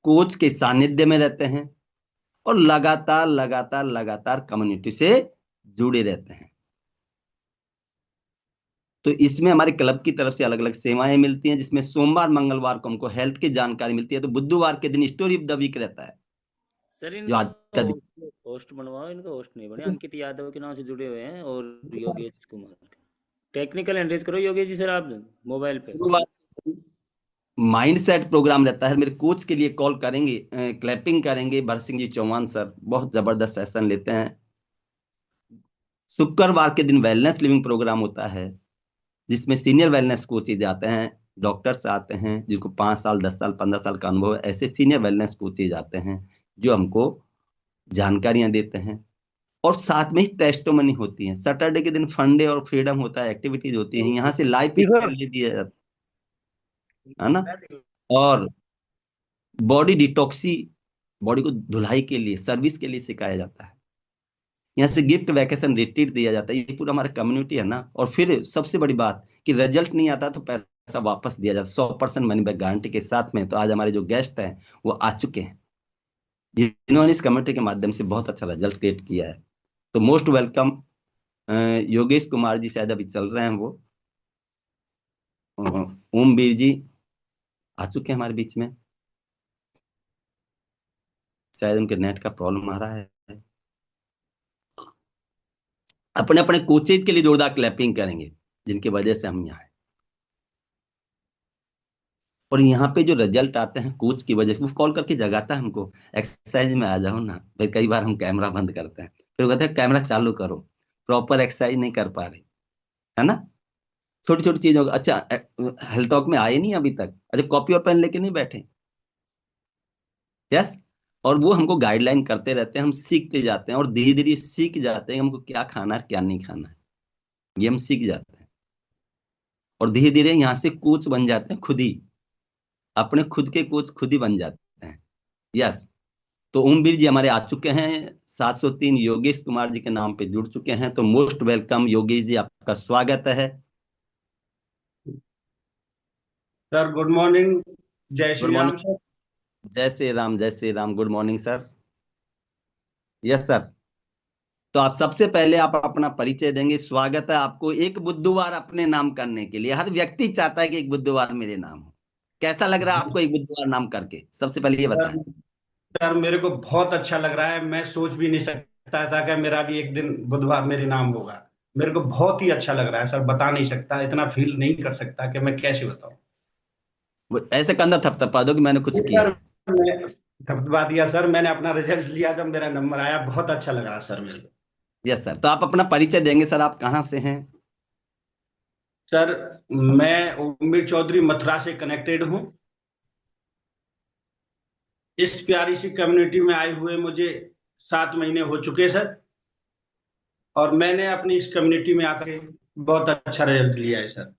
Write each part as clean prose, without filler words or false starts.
Coach के सानिध्य में रहते हैं और लगातार लगातार लगातार कम्युनिटी से जुड़े रहते हैं। तो इसमें हमारे क्लब की तरफ से अलग अलग सेवाएं मिलती हैं, जिसमें सोमवार मंगलवार को हमको हेल्थ की जानकारी मिलती है, तो बुधवार के दिन स्टोरी ऑफ द वीक रहता है सर जो इनका आज का दिन। होस्ट बनवाओ, इनका होस्ट नहीं बने। अंकित यादव के नाम से जुड़े हुए हैं और योगेश कुमार। टेक्निकल एंड्रेज करो योगेश जी सर आप मोबाइल पे। गुरुवार माइंड सेट प्रोग्राम रहता है, मेरे कोच के लिए कॉल करेंगे, क्लैपिंग करेंगे भरत सिंह जी चौहान सर, बहुत जबरदस्त सेशन लेते हैं। शुक्रवार के दिन वेलनेस लिविंग प्रोग्राम होता है, जिसमें सीनियर वेलनेस कोचेज आते हैं, डॉक्टर्स आते हैं जिनको 5 साल 10 साल 15 साल का अनुभव है, ऐसे सीनियर वेलनेस कोचेज आते हैं जो हमको जानकारियां देते हैं। और साथ में ही टेस्टोमनी होती है, सैटरडे के दिन फन डे और फ्रीडम होता है, एक्टिविटीज होती है, यहाँ से लाइव जी पिक्चर सर। ले दिया जाता है ना। और बॉडी डिटॉक्सी, बॉडी को धुलाई के लिए सर्विस के लिए सिखाया जाता है। यहाँ से गिफ्ट वैकेशन रिट्रीट दिया जाता है, ये पूरा हमारा कम्युनिटी है ना। और फिर सबसे बड़ी बात कि रिजल्ट नहीं आता तो पैसा वापस दिया जाता है 100% मनी बैक गारंटी के साथ में। तो आज हमारे जो गेस्ट हैं वो आ चुके हैं, जिन्होंने इस कम्युनिटी के माध्यम से बहुत अच्छा रिजल्ट क्रिएट किया है। तो मोस्ट वेलकम योगेश कुमार जी, शायद अभी चल रहे हैं वो। ओम वीर जी आ चुके हैं हमारे बीच में, शायद उनके नेट का प्रॉब्लम आ रहा है। अपने अपने कोचेज के लिए जोरदार क्लैपिंग करेंगे जिनकी वजह से हम यहाँ हैं। और यहाँ पे जो रिजल्ट आते हैं कोच की वजह से, वो कॉल करके जगाता है हमको, एक्सरसाइज में आ जाओ ना भाई। कई बार हम कैमरा बंद करते हैं, फिर वो कहते हैं कैमरा चालू करो, प्रॉपर एक्सरसाइज नहीं कर पा रहे, है ना। छोटी छोटी चीजों का अच्छा, हेल्थ टॉक में आए नहीं अभी तक, अच्छा कॉपी और पेन लेके नहीं बैठे। यस। और वो हमको गाइडलाइन करते रहते हैं, हम सीखते जाते हैं और धीरे धीरे सीख जाते हैं हमको क्या खाना है क्या नहीं खाना है, ये हम सीख जाते हैं। और धीरे धीरे यहाँ से कोच बन जाते हैं खुद ही, अपने खुद के कोच खुद ही बन जाते हैं। यस। तो ओमवीर जी हमारे आ चुके हैं, 703 योगेश कुमार जी के नाम पे जुड़ चुके हैं। तो मोस्ट वेलकम योगेश जी, आपका स्वागत है। Sir good morning. जय good Shri Ram morning. Sir. जय श्री राम, जय Shri Ram, good morning sir. Yes sir. तो आप सबसे पहले आप अपना परिचय देंगे। स्वागत है आपको एक बुधवार अपने नाम करने के लिए, हर व्यक्ति चाहता है कि एक बुधवार मेरे नाम हो। कैसा लग रहा है आपको एक बुधवार नाम करके, सबसे पहले ये सर बताएं। सर मेरे को बहुत अच्छा लग रहा है। मैं सोच भी नहीं सकता था कि मेरा भी एक दिन बुधवार मेरे नाम होगा। मेरे को बहुत ही अच्छा लग रहा है सर, बता नहीं सकता, इतना फील नहीं कर सकता कि मैं कैसे बताऊं। वो ऐसे कंधा थपथपा दो कि मैंने कुछ किया सर है। मैं धन्यवाद दिया सर, मैंने अपना रिजल्ट लिया जब मेरा नंबर आया, बहुत अच्छा लग रहा सर मेरे को। Yes sir. तो आप अपना परिचय देंगे सर, आप कहाँ से हैं। सर मैं उम्मीद चौधरी मथुरा से कनेक्टेड हूँ। इस प्यारी सी कम्युनिटी में आए हुए मुझे 7 महीने हो चुके सर। और मैंने अपनी इस कम्युनिटी में आकर बहुत अच्छा रिजल्ट लिया है सर।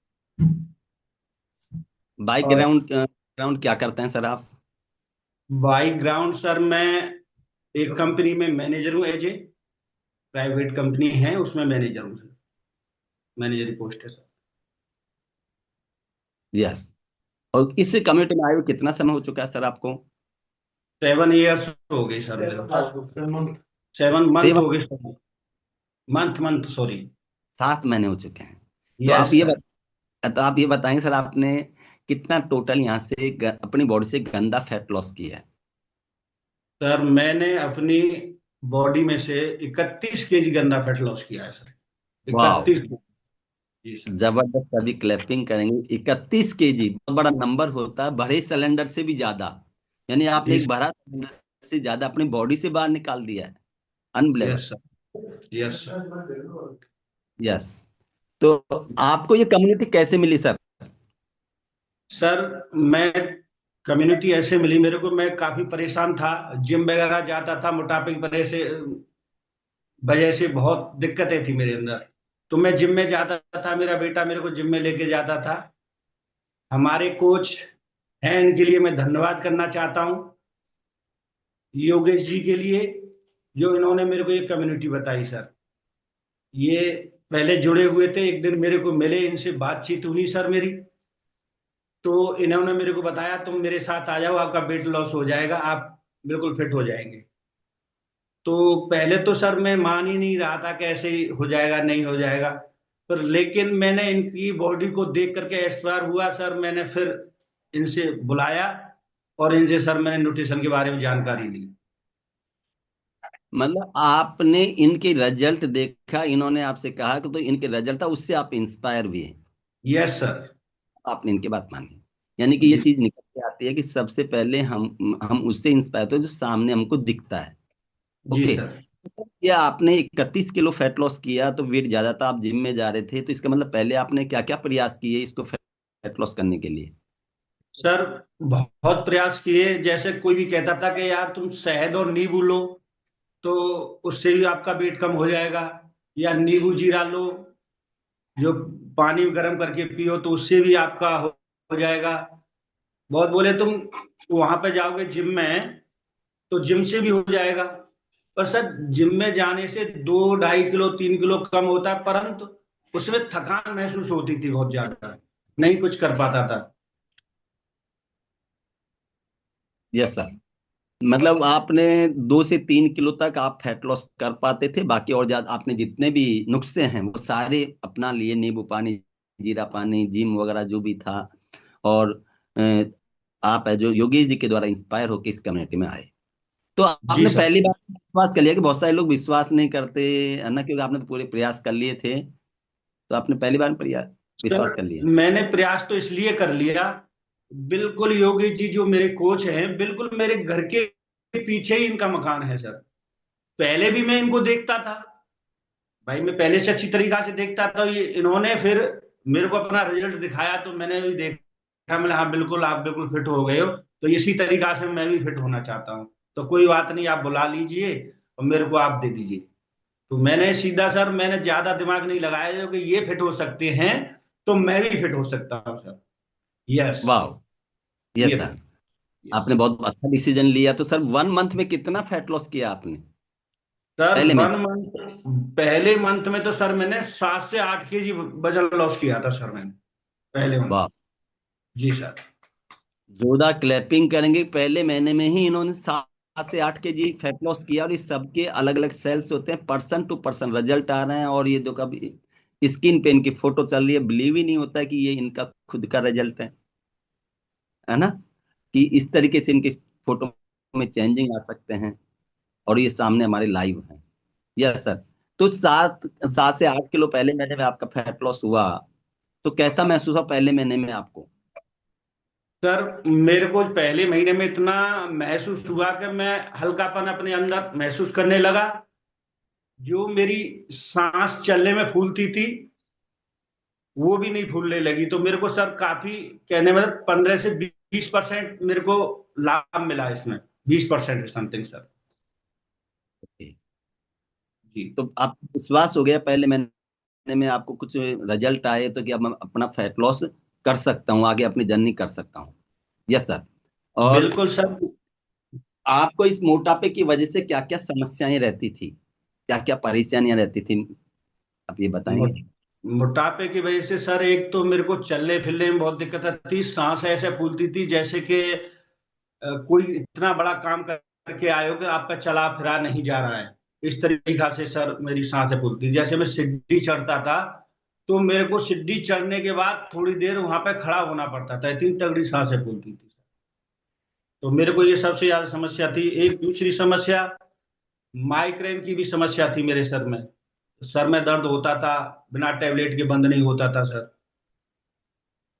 बाई और ग्राउंड ग्राउंड क्या करते हैं सर आप। बाई ग्राउंड सर मैं एक कंपनी में मैनेजर हूँ, एज ए प्राइवेट कंपनी है उसमें मैनेजर हूँ सर। मैनेजर पोस्ट है सर। यस। और इस कम्युनिटी में आए हुए कितना समय हो चुका है सर आपको। 7 इयर्स हो गई सर मेरे को। 7 मंथ सेवन। हो गए सर। Month month sorry. 7 महीने हो चुके हैं। तो यस सर। तो आप ये बताएंगे सर, आपने कितना टोटल यहाँ से अपनी बॉडी से गंदा फैट लॉस किया है। सर मैंने अपनी बॉडी में से 31 kg गंदा फैट लॉस किया है सर। वाह, 31। जी सर। जबरदस्त। अभी क्लैपिंग करेंगे। 31 kg बहुत बड़ा नंबर होता है, भरे सिलेंडर से भी ज्यादा। यानी आपने जी एक भरा सिलेंडर से ज्यादा अपनी बॉडी से बाहर निकाल दिया है। Unbelievable. Yes sir. Yes sir. Yes. तो आपको ये कम्युनिटी कैसे मिली सर। सर मैं कम्युनिटी ऐसे मिली मेरे को, मैं काफी परेशान था। जिम वगैरह जाता था, मोटापे की वजह से बहुत दिक्कतें थी मेरे अंदर। तो मैं जिम में जाता था, मेरा बेटा मेरे को जिम में लेके जाता था। हमारे कोच हैं, इनके लिए मैं धन्यवाद करना चाहता हूँ, योगेश जी के लिए, जो इन्होंने मेरे को ये कम्युनिटी बताई सर। ये पहले जुड़े हुए थे, एक दिन मेरे को मिले, इनसे बातचीत हुई सर मेरी। तो इन्होंने मेरे को बताया तुम मेरे साथ आ जाओ, आपका वेट लॉस हो जाएगा, आप बिल्कुल फिट हो जाएंगे। तो पहले तो सर मैं मान ही नहीं रहा था कि ऐसे ही हो जाएगा नहीं हो जाएगा, पर लेकिन मैंने इनकी बॉडी को देख करके इंस्पायर हुआ सर। मैंने फिर इनसे बुलाया और इनसे सर मैंने न्यूट्रिशन के बारे में जानकारी ली। मतलब आपने इनके रिजल्ट देखा, इन्होंने आपसे कहा कि तो इनके रिजल्ट था, उससे आप इंस्पायर हुए, यस सर। आपने इनकी बात मानी। यानी कि ये जी चीज निकल के आती है कि सबसे पहले हम उससे इंस्पायर होते हैं जो सामने हमको दिखता है। जी ओके। सर। ये आपने 31 किलो फैट लॉस किया तो वेट ज्यादा था, आप जिम में जा रहे थे, तो इसका मतलब पहले आपने क्या क्या प्रयास किए इसको फैट लॉस करने के लिए? सर बहुत प्रयास किए, जैसे कोई भी कहता था कि यार तुम शहद और नींबू लो तो उससे भी आपका वेट कम हो जाएगा, या नींबू जीरा लो जो पानी में गर्म करके पियो तो उससे भी आपका हो जाएगा। बहुत बोले तुम वहां पे जाओगे जिम में तो जिम से भी हो जाएगा। पर सर जिम में जाने से 2 ढाई किलो 3 किलो कम होता है, परंतु उसमें थकान महसूस होती थी बहुत ज्यादा, नहीं कुछ कर पाता था। Yes sir. मतलब आपने 2 से 3 किलो तक आप फैट लॉस कर पाते थे, बाकी और ज्यादा आपने जितने भी नुस्खे हैं वो सारे अपना लिए, नींबू पानी, जीरा पानी, जिम वगैरह जो भी था। और अ, आप है जो योगेश जी के द्वारा इंस्पायर होकर इस कम्युनिटी में आए, तो जी आपने सर। पहली बार विश्वास कर लिया कि बहुत सारे लोग विश्वास नहीं करते, है ना, क्योंकि आपने तो पूरे प्रयास कर लिए थे, तो आपने पहली बार विश्वास सर कर लिया। मैंने प्रयास तो इसलिए कर लिया, बिल्कुल योगी जी जो मेरे कोच हैं बिल्कुल मेरे घर के पीछे ही इनका मकान है सर। पहले भी मैं इनको देखता था, भाई मैं पहले से अच्छी तरीका से देखता था। ये इन्होंने फिर मेरे को अपना रिजल्ट दिखाया तो मैंने भी देखा, मैंने हाँ बिल्कुल आप बिल्कुल फिट हो गए हो, तो इसी तरीका से मैं भी फिट होना चाहता हूँ। तो कोई बात नहीं, आप बुला लीजिए और मेरे को आप दे दीजिए। तो मैंने सीधा सर, मैंने ज्यादा दिमाग नहीं लगाया, जो कि ये फिट हो सकते हैं तो मैं भी फिट हो सकता हूँ सर। यस। वाह। ये यस सर। यस। आपने बहुत अच्छा डिसीजन लिया। तो सर 1 मंथ में कितना फैट लॉस किया आपने सर पहले में? 1 मंथ, पहले मंथ में तो सर मैंने 7 से 8 केजी वजन लॉस किया था सर मैंने, पहले मंथ। वाह। जी सर। जोरदार क्लैपिंग करेंगे। पहले महीने में ही इन्होंने 7 से 8 केजी फैट लॉस किया, और ये सबके अलग अलग सेल्स होते हैं, पर्सन टू पर्सन रिजल्ट आ रहे हैं। और ये जो कभी स्किन पे इनकी फोटो चल रही है, बिलीव ही नहीं होता है कि ये इनका खुद का रिजल्ट है ना, कि इस तरीके से इनकी फोटो में चेंजिंग आ सकते हैं, और ये सामने हमारे लाइव हैं। Yes sir. तो 7 7 से 8 किलो पहले महीने में आपका फैट लॉस हुआ, तो कैसा महसूस हुआ पहले महीने में आपको? सर मेरे को पहले महीने में इतना महसूस हुआ कि मैं हल्कापन अपने अंदर महसूस करने लगा। जो मेरी सांस चलने में फूलती थी वो भी नहीं फूलने लगी। तो मेरे को सर काफी, कहने में 15 से 20% मेरे को लाभ मिला इसमें, 20% समथिंग सर। जी। तो आप विश्वास हो गया पहले महीने में आपको कुछ रिजल्ट आए तो कि अब मैं अपना फैट लॉस कर सकता हूँ, आगे अपनी जर्नी कर सकता हूँ? Yes sir. और बिल्कुल सर। आपको इस मोटापे की वजह से क्या क्या समस्याएं रहती थी, क्या क्या परेशानियां रहती थी, आप ये बताएंगे? मोट- मोटापे की वजह से सर एक तो मेरे को चलने फिरने में बहुत दिक्कत आती थी, सांस ऐसे फूलती थी जैसे कि कोई इतना बड़ा काम करके आए हो कि आपका चला फिरा नहीं जा रहा है। इस तरीका से सर मेरी सांसें फूलती, जैसे मैं सीढ़ी चढ़ता था तो मेरे को सीढ़ी चढ़ने के बाद थोड़ी देर वहां पे खड़ा होना पड़ता था, इतनी तगड़ी सांसें फूलती थी। तो मेरे को ये सबसे ज्यादा समस्या थी। एक दूसरी समस्या, माइग्रेन की भी समस्या थी मेरे सर में। सर में दर्द होता था, बिना टेबलेट के बंद नहीं होता था सर।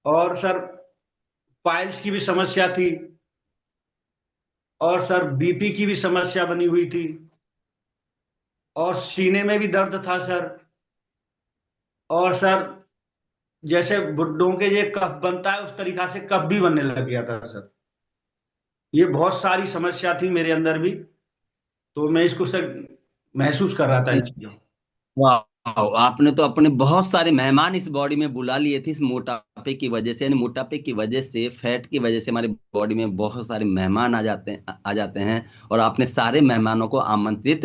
और सर पाइल्स की भी समस्या थी। और सर बीपी की भी समस्या बनी हुई थी। और सीने में भी दर्द था सर। और सर जैसे बुड्ढों के ये कफ बनता है उस तरीका से कफ भी बनने लग गया था सर। ये बहुत सारी समस्या थी मेरे अंदर भी। तो मैं इसको सर महसूस कर रहा था इन चीजों। वाह, आपने तो अपने बहुत सारे मेहमान इस बॉडी में बुला लिए थे इस मोटापे की वजह से, यानी मोटापे की वजह से, फैट की वजह से हमारे बॉडी में बहुत सारे मेहमान आ जाते हैं। और आपने सारे मेहमानों को आमंत्रित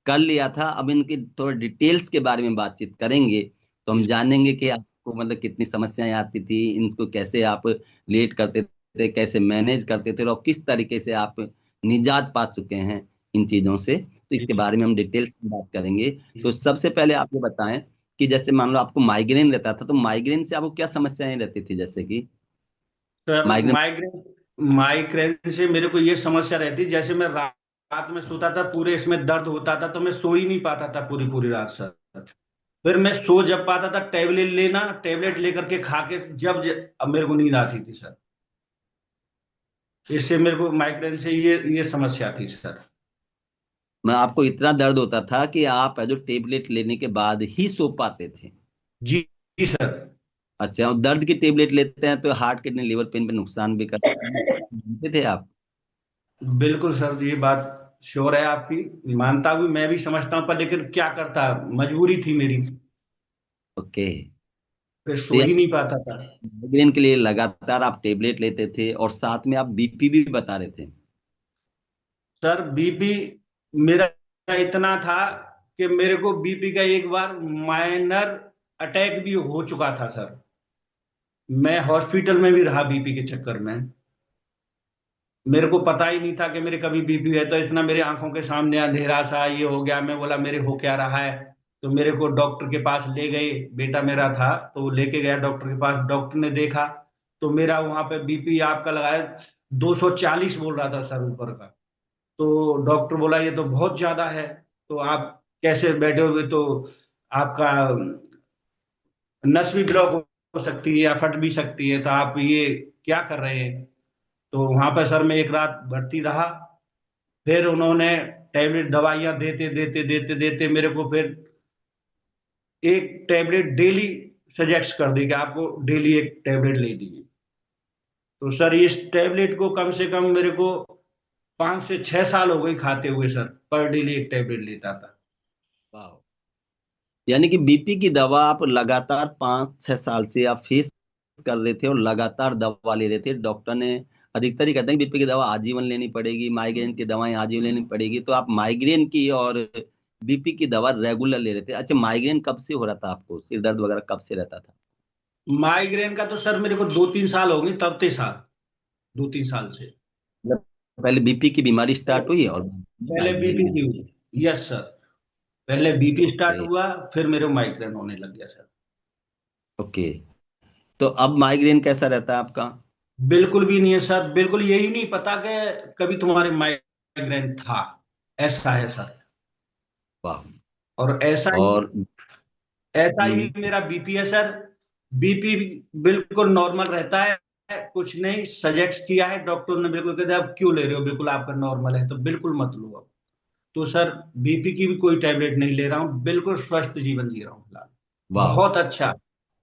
कर लिया था। अब इनके थोड़ा डिटेल्स के बारे में बातचीत करेंगे, तो हम जी सर। जानेंगे कि आपको मतलब कितनी समस्याएं आती थी, इनको कैसे आप लेट करते थे, कैसे मैनेज करते थे, और किस तरीके से आप निजात पा चुके हैं इन चीजों से, तो इसके जी बारे में हम डिटेल्स में बात करेंगे। तो जी। सबसे पहले आप ये बताएं कि जैसे मान लो आपको माइग्रेन रहता था, तो माइग्रेन से आपको क्या समस्याएं रहती थी, जैसे कि सर माइग्रेन। माइग्रेन माइग्रेन से मेरे को ये समस्या रहती, जैसे मैं रात में सोता था, पूरे इसमें दर्द होता था, तो मैं सो ही नहीं पाता था पूरी पूरी रात सर। फिर मैं सो जब पाता था, टेबलेट लेकर के खा के अब मेरे को नींद आती थी सर। इससे मेरे को माइग्रेन से ये समस्या थी सर। मैं आपको इतना दर्द होता था कि आप जो टेबलेट लेने के बाद ही सो पाते थे? जी जी सर। अच्छा, और दर्द की टेबलेट लेते हैं तो हार्ट किडनी लिवर पेन पे नुकसान भी करते हैं, जानते थे आप? बिल्कुल सर, ये बात श्योर है आपकी, मानता हूँ, मैं भी समझता हूँ, पर लेकिन क्या करता, मजबूरी थी मेरी। ओके। फिर तो सो ही नहीं पाता था। माइग्रेन के लिए लगातार आप टेबलेट लेते थे, और साथ में आप बीपी भी बता रहे थे? सर बीपी मेरा इतना था कि मेरे को बीपी का एक बार माइनर अटैक भी हो चुका था सर। मैं हॉस्पिटल में भी रहा बीपी के चक्कर में। मेरे को पता ही नहीं था कि मेरे कभी बीपी है, तो इतना मेरे आंखों के सामने अंधेरा सा ये हो गया। मैं बोला मेरे हो क्या रहा है, तो मेरे को डॉक्टर के पास ले गए, बेटा मेरा था तो वो लेके गया डॉक्टर के पास। डॉक्टर ने देखा तो मेरा वहां पे बीपी आपका लगाया 240 बोल रहा था सर ऊपर का। तो डॉक्टर बोला ये तो बहुत ज्यादा है, तो आप कैसे बैठे हुए, तो आपका नस भी ब्लॉक हो सकती है या फट भी सकती है, तो आप ये क्या कर रहे हैं। तो वहां पर सर मैं एक रात भर्ती रहा। फिर उन्होंने टैबलेट दवाइयां देते देते देते देते मेरे को फिर एक टैबलेट डेली सजेस्ट कर दी कि आपको डेली एक टैबलेट ले लीजिए। तो सर इस टैबलेट को कम से कम मेरे को 5 से 6 साल हो गए खाते हुए सर, पर डेली एक टैबलेट लेता था। वाह। यानी कि बीपी की दवा आप लगातार 5-6 साल से आप फेस कर रहे थे, और लगातार दवा ले रहे थे। डॉक्टर ने अधिकतर ही कहते हैं कि बीपी की दवा आजीवन लेनी पड़ेगी, माइग्रेन की दवाएं आजीवन लेनी पड़ेगी, तो आप माइग्रेन की और बीपी की दवा रेगुलर ले रहे थे। अच्छा, माइग्रेन कब से हो रहा था आपको, सिर दर्द वगैरह कब से रहता था? माइग्रेन का तो सर मेरे को 2-3 साल हो गए, तब 3 साल, 2-3 साल से। मतलब पहले बीपी की बीमारी स्टार्ट हुई और पहले माइग्रेन बीपी हो? की हुई। Yes sir. पहले बीपी ओके। स्टार्ट हुआ, फिर मेरे माइग्रेन होने लग गया सर। ओके। तो अब माइग्रेन कैसा रहता है आपका? बिल्कुल भी नहीं है सर, बिल्कुल यही नहीं पता कि कभी तुम्हारे माइग्रेन था। ऐसा है सर। वाह। और और ऐसा ही मेरा बीपी है सर। बीपी बिल्कुल नॉर्मल रहता है। कुछ नहीं सजेस्ट किया है डॉक्टर ने, बिल्कुल कहते हैं आप क्यों ले रहे हो, बिल्कुल आपका नॉर्मल है तो बिल्कुल मत लो अब। तो सर बीपी की भी कोई टैबलेट नहीं ले रहा हूँ, बिल्कुल स्वस्थ जीवन जी रहा हूँ फिलहाल। वाह। बहुत अच्छा,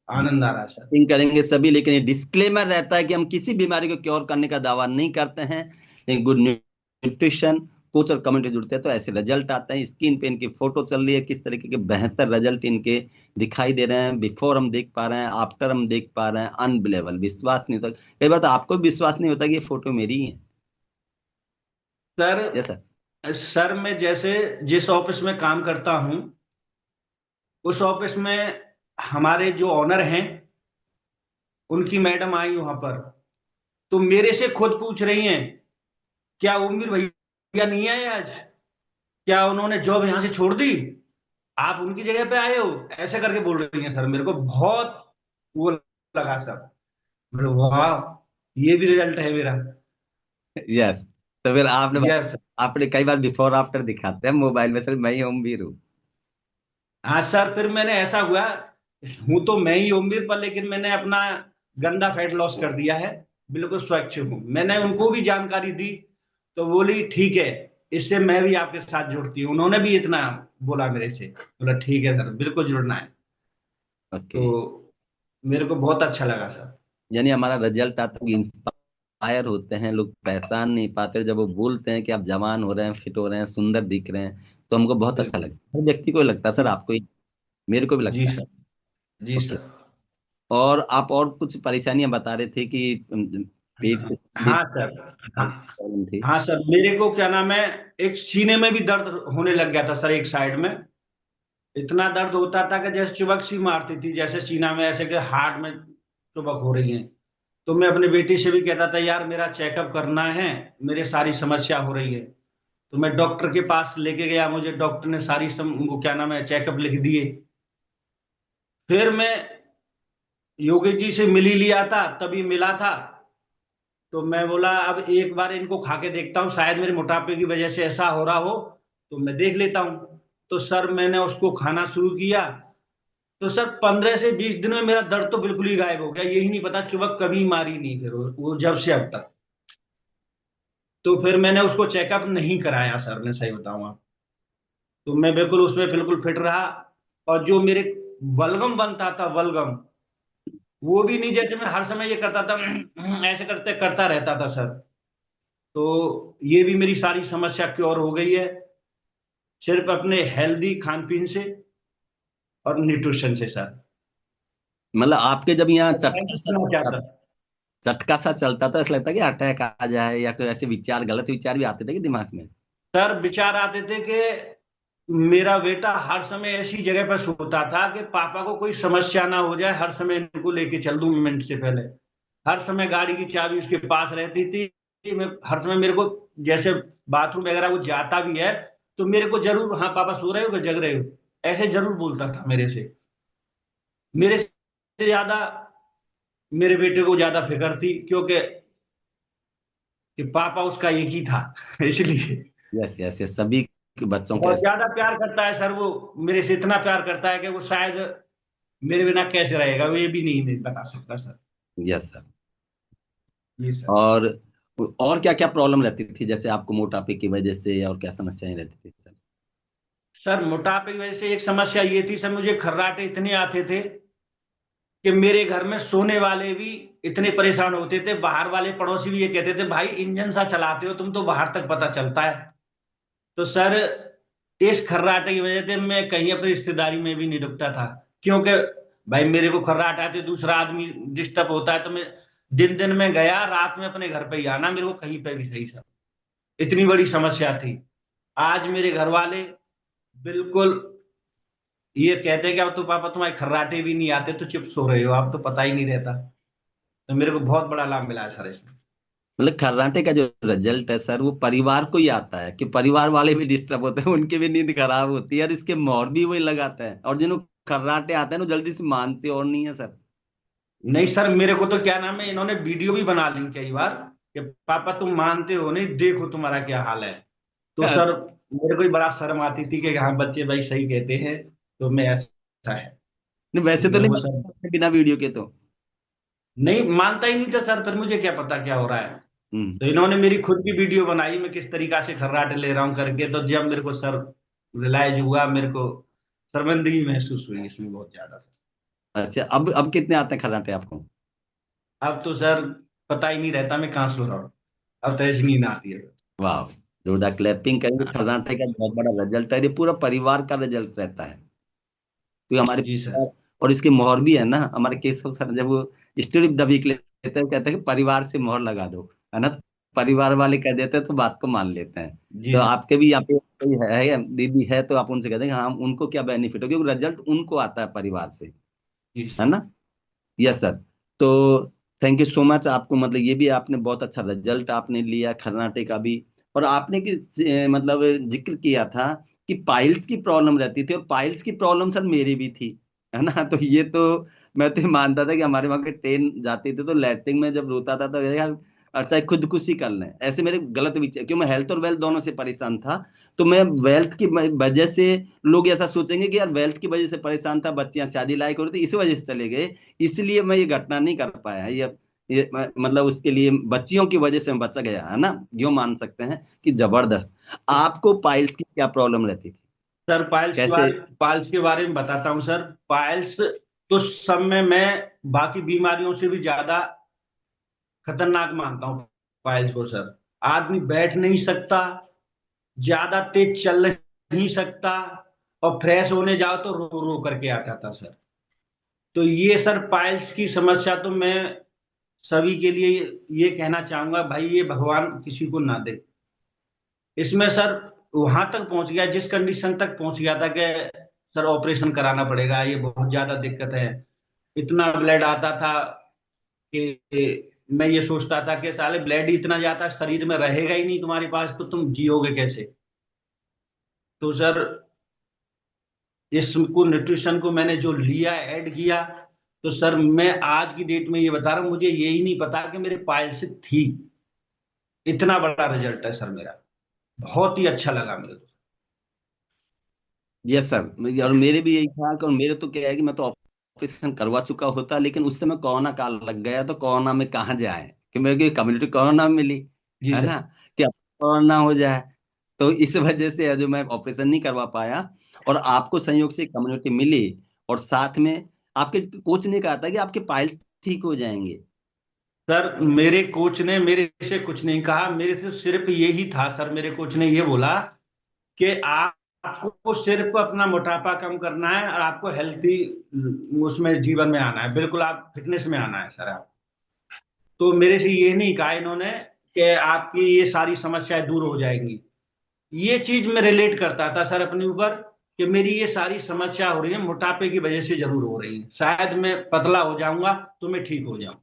आनंद आ रहा है सर। थिंक करेंगे सभी, लेकिन ये डिस्क्लेमर रहता है कि हम किसी बीमारी को क्योर करने का दावा नहीं करते हैं, लेकिन गुड न्यूट्रिशन कोच और कम्युनिटी जुड़ते हैं तो ऐसे रिजल्ट आते हैं। स्क्रीन पे इनकी फोटो चल रही है, किस तरीके के बेहतर रिजल्ट इनके दिखाई दे रहे हैं। बिफोर हम देख पा रहे हैं, आफ्टर हम देख पा रहे हैं, अनबिलेबल, विश्वास नहीं होता। कई बार तो आपको भी विश्वास नहीं होता कि ये फोटो मेरी ही है। Sir yes sir. सर मैं जैसे जिस ऑफिस में काम करता हूँ, उस ऑफिस में हमारे जो ऑनर हैं, उनकी मैडम आई वहां पर, तो मेरे से खुद पूछ रही हैं क्या उर्मिल भैया नहीं आए आज, क्या उन्होंने जॉब यहां से छोड़ दी, आप उनकी जगह पे आए हो, ऐसे करके बोल रही हैं सर। मेरे को बहुत वो लगा सर। मेरे वाह, ये भी रिजल्ट है मेरा। यस। तो फिर आपने यस। आपने कई बार बिफोर आफ्टर दिखाते हैं मोबाइल में, सर मैं ही हूँ, वीर हूँ। हाँ सर, फिर मैंने ऐसा हुआ, हूं तो मैं ही ओमवीर पर, लेकिन मैंने अपना गंदा फैट लॉस कर दिया है, बिल्कुल स्वच्छ हूँ। मैंने उनको भी जानकारी दी, तो बोली ठीक है, इससे मैं भी आपके साथ जुड़ती हूँ। उन्होंने भी इतना बोला मेरे से, बोला ठीक है सर, बिल्कुल जुड़ना है। ओके। तो मेरे को बहुत अच्छा लगा सर। यानी हमारा रिजल्ट आता है, इंस्पायर होते हैं लोग, पहचान नहीं पाते, जब वो बोलते हैं कि आप जवान हो रहे हैं, फिट हो रहे हैं, सुंदर दिख रहे हैं, तो हमको बहुत अच्छा बिल्कुल। लगता है। हर व्यक्ति को लगता है सर, आपको ही, मेरे को भी जी लगता है। सर। जी ओके। सर। और आप और कुछ परेशानियां बता रहे थे कि पेट से हाँ संबंधित सर। हाँ। प्रॉब्लम थी? हाँ सर, मेरे को क्या नाम है, एक सीने में भी दर्द होने लग गया था सर, एक साइड में। इतना दर्द होता था कि जैसे चुभक सी मारती थी, जैसे सीना में ऐसे कि हार्ट में चुभक हो रही है। तो मैं अपनी बेटी से भी कहता था यार मेरा चेकअप करना है, मेरे सारी समस्या हो रही है। तो मैं डॉक्टर के पास लेके गया, मुझे डॉक्टर ने वो क्या नाम है चेकअप लिख दिए। फिर मैं योगेश जी से मिल ही लिया था, तभी मिला था। तो मैं बोला अब एक बार इनको खा के देखता हूँ, शायद मेरे मोटापे की वजह से ऐसा हो रहा हो, तो मैं देख लेता हूँ। तो सर मैंने उसको खाना शुरू किया। तो सर 15 से 20 दिन में मेरा दर्द तो बिल्कुल ही गायब हो गया, यही नहीं पता चुबक कभी मारी नहीं फिर वो जब से अब तक। तो फिर मैंने उसको चेकअप नहीं कराया सर, मैं सही बताऊं आप। तो मैं बिल्कुल उसमें बिल्कुल फिट रहा। और जो मेरे बलगम बनता था, बलगम, वो भी नहीं, जैसे मैं हर समय ये करता था ऐसे करते करता रहता था सर। तो ये भी मेरी सारी समस्या क्योर हो गई है, सिर्फ अपने हेल्दी खान पीन से और न्यूट्रिशन से सर। मतलब आपके जब यहाँ मैं पूछना चाहता। चटका सा चलता था, ऐसा लगता कि अटैक आ जाए या कोई ऐसे विचार, गलत विचार भी आते थे कि दिमाग में? सर विचार आते थे कि मेरा बेटा हर समय ऐसी जगह पर सोता था कि पापा को कोई समस्या ना हो जाए, हर समय इनको लेके चल दूं मिनट से पहले। हर समय गाड़ी की चाबी उसके पास रहती थी। मैं हर समय मेरे को जैसे बाथरूम वगैरह वो जाता भी है तो मेरे को जरूर, हाँ पापा सो रहे हो कि जग रहे हो, ऐसे जरूर बोलता था मेरे से। मेरे से ज्यादा मेरे बेटे को ज्यादा फिक्र थी, क्योंकि कि पापा उसका एक ही था इसलिए। यस यस यस, सभी के बच्चों का बहुत ज्यादा प्यार करता है सर वो, मेरे से इतना प्यार करता है कि वो शायद मेरे बिना कैसे रहेगा वो ये भी नहीं मैं बता सकता सर। Yes sir. ये सर। और क्या क्या प्रॉब्लम रहती थी, जैसे आपको मोटापे की वजह से और क्या समस्याएं रहती थी सर? सर मोटापे की वजह से एक समस्या ये थी सर, मुझे खर्राटे इतने आते थे कि मेरे घर में सोने वाले भी इतने परेशान होते थे, बाहर वाले पड़ोसी भी ये कहते थे भाई इंजन सा चलाते हो तुम तो, बाहर तक पता चलता है। तो सर इस खर्राटे की वजह से मैं कहीं अपनी रिश्तेदारी में भी नहीं रुकता था, क्योंकि भाई मेरे को खर्राट आते दूसरा आदमी डिस्टर्ब होता है, तो मैं दिन दिन में गया, रात में अपने घर पे ही आना, मेरे को कहीं पे भी सही सर। इतनी बड़ी समस्या थी। आज मेरे घर वाले बिल्कुल ये कहते हैं कि अब तो पापा तुम्हारे खर्राटे भी नहीं आते तो चुप सो रहे हो, आप तो पता ही नहीं रहता। तो मेरे को बहुत बड़ा लाभ मिला है सर इसमें। मतलब खर्राटे का जो रिजल्ट है सर, वो परिवार को ही आता है कि परिवार वाले भी डिस्टर्ब होते हैं, उनकी भी नींद खराब होती है, और इसके मोहर भी वही लगाता है, और जिन्हों खर्राटे आते हैं ना जल्दी से मानते और नहीं है सर। नहीं सर, मेरे को तो क्या नाम है इन्होंने वीडियो भी बना ली कई बार कि पापा तुम मानते हो नहीं, देखो तुम्हारा क्या हाल है। तो सर मेरे को भी बड़ा शर्म आती थी कि हाँ बच्चे भाई सही कहते हैं, तो मैं ऐसा है। नहीं, तो वैसे तो मेरे नहीं को सर मानते बिना वीडियो के तो। नहीं मानता ही नहीं था सर, फिर मुझे क्या पता क्या हो रहा है। हम्म। तो इन्होंने मेरी खुद की वीडियो बनाई, मैं किस तरीका से खर्राटे ले रहा हूँ करके, तो जब मेरे को सर रियलाइज हुआ, मेरे को शर्मिंदगी महसूस हुई इसमें बहुत ज्यादा सर। अच्छा, अब कितने आते हैं खर्राटे आपको? अब तो सर पता ही नहीं रहता मैं कहाँ सो रहा हूँ, अब तो ऐसी नींद आती है। वाह, जोरदार क्लैपिंग करेंगे। खर्राटे का बहुत बड़ा रिजल्ट है, ये पूरा परिवार का रिजल्ट रहता है। तो हमारे जी सर। परिवार, और इसके मोहर भी है ना, हमारे केशव सर जब वो स्टूडियो दबी के लेते हैं, कहते हैं कि परिवार से मोहर लगा दो, है ना, तो परिवार वाले कह देते हैं तो बात को मान लेते हैं। जी तो सर। आपके भी यहाँ पे कोई है दीदी है तो आप उनसे कहते हैं कि हाँ उनको क्या बेनिफिट हो, क्योंकि रिजल्ट उनको आता है परिवार से, जी है सर। ना। Yes sir. तो थैंक यू सो मच आपको, मतलब ये भी आपने बहुत अच्छा रिजल्ट आपने लिया खरनाटे का भी। और आपने मतलब जिक्र किया था कि पाइल्स की प्रॉब्लम रहती थी, और पाइल्स की प्रॉब्लम सर मेरी भी थी, है ना। तो ये तो मैं तो ये मानता था कि हमारे वहां के ट्रेन जाती थी तो लैट्रिन में जब रोता था तो यार अच्छा खुदकुशी कर लें, ऐसे मेरे गलत विचार, क्यों मैं हेल्थ और वेल्थ दोनों से परेशान था। तो मैं वेल्थ की वजह से, लोग ऐसा सोचेंगे कि यार वेल्थ की वजह से परेशान था, बच्चियां शादी लायक हो रही थी इस वजह से चले गए, इसलिए मैं ये घटना नहीं कर पाया। ये मतलब उसके लिए बच्चियों की वजह से मैं बचा गया, है ना। यो मान सकते हैं कि जबरदस्त। आपको पाइल्स की क्या प्रॉब्लम रहती थी, सर कैसे? पाइल्स के बारे में बताता हूँ सर। पाइल्स तो सब में मैं बाकी बीमारियों से भी ज्यादा खतरनाक मानता हूँ पाइल्स को सर। आदमी बैठ नहीं सकता, ज्यादा तेज चल नहीं सकता, और फ्रेश होने जाओ तो रो रो करके आता था सर। तो ये सर पाइल्स की समस्या तो मैं सभी के लिए ये कहना चाहूंगा भाई ये भगवान किसी को ना दे। इसमें सर वहां तक पहुंच गया, जिस कंडीशन तक पहुंच गया था कि सर ऑपरेशन कराना पड़ेगा, ये बहुत ज्यादा दिक्कत है। इतना ब्लड आता था कि मैं ये सोचता था कि साले ब्लड ही इतना जाता है, शरीर में रहेगा ही नहीं तुम्हारे पास तो तुम जियोगे कैसे। तो सर इसको न्यूट्रिशन को मैंने जो लिया, ऐड किया, तो सर मैं आज की डेट में ये बता रहा हूँ, मुझे यही नहीं पता कि मेरे पाइल्स थी। इतना बड़ा रिजल्ट है सर मेरा, बहुत ही अच्छा लगा मेरे को। Yes sir. और मेरे भी यही था कि, और मेरे तो क्या है कि मैं तो ऑपरेशन करवा चुका होता, लेकिन उस समय कोरोना काल लग गया, तो कोरोना में कहाँ जाए कि मेरे को कम्युनिटी कोरोना में मिली, जी है सर। ना, कि अब कोरोना हो जाए। तो इस वजह से जो मैं ऑपरेशन नहीं करवा पाया, और आपको संयोग से कम्युनिटी मिली, और साथ में आपके कोच ने कहा था कि आपके पाइल्स ठीक हो जाएंगे। सर मेरे कोच ने मेरे से कुछ नहीं कहा, मेरे से सिर्फ यही था सर, मेरे कोच ने ये बोला कि आपको सिर्फ अपना मोटापा कम करना है और आपको हेल्थी उसमें जीवन में आना है, बिल्कुल आप फिटनेस में आना है सर आप। तो मेरे से ये नहीं कहा इन्होंने कि आपकी ये सारी समस्याएं दूर हो जाएंगी। ये चीज मैं रिलेट करता था सर अपने ऊपर कि मेरी ये सारी समस्या हो रही है मोटापे की वजह से जरूर हो रही है, शायद मैं पतला हो जाऊंगा तो मैं ठीक हो जाऊं।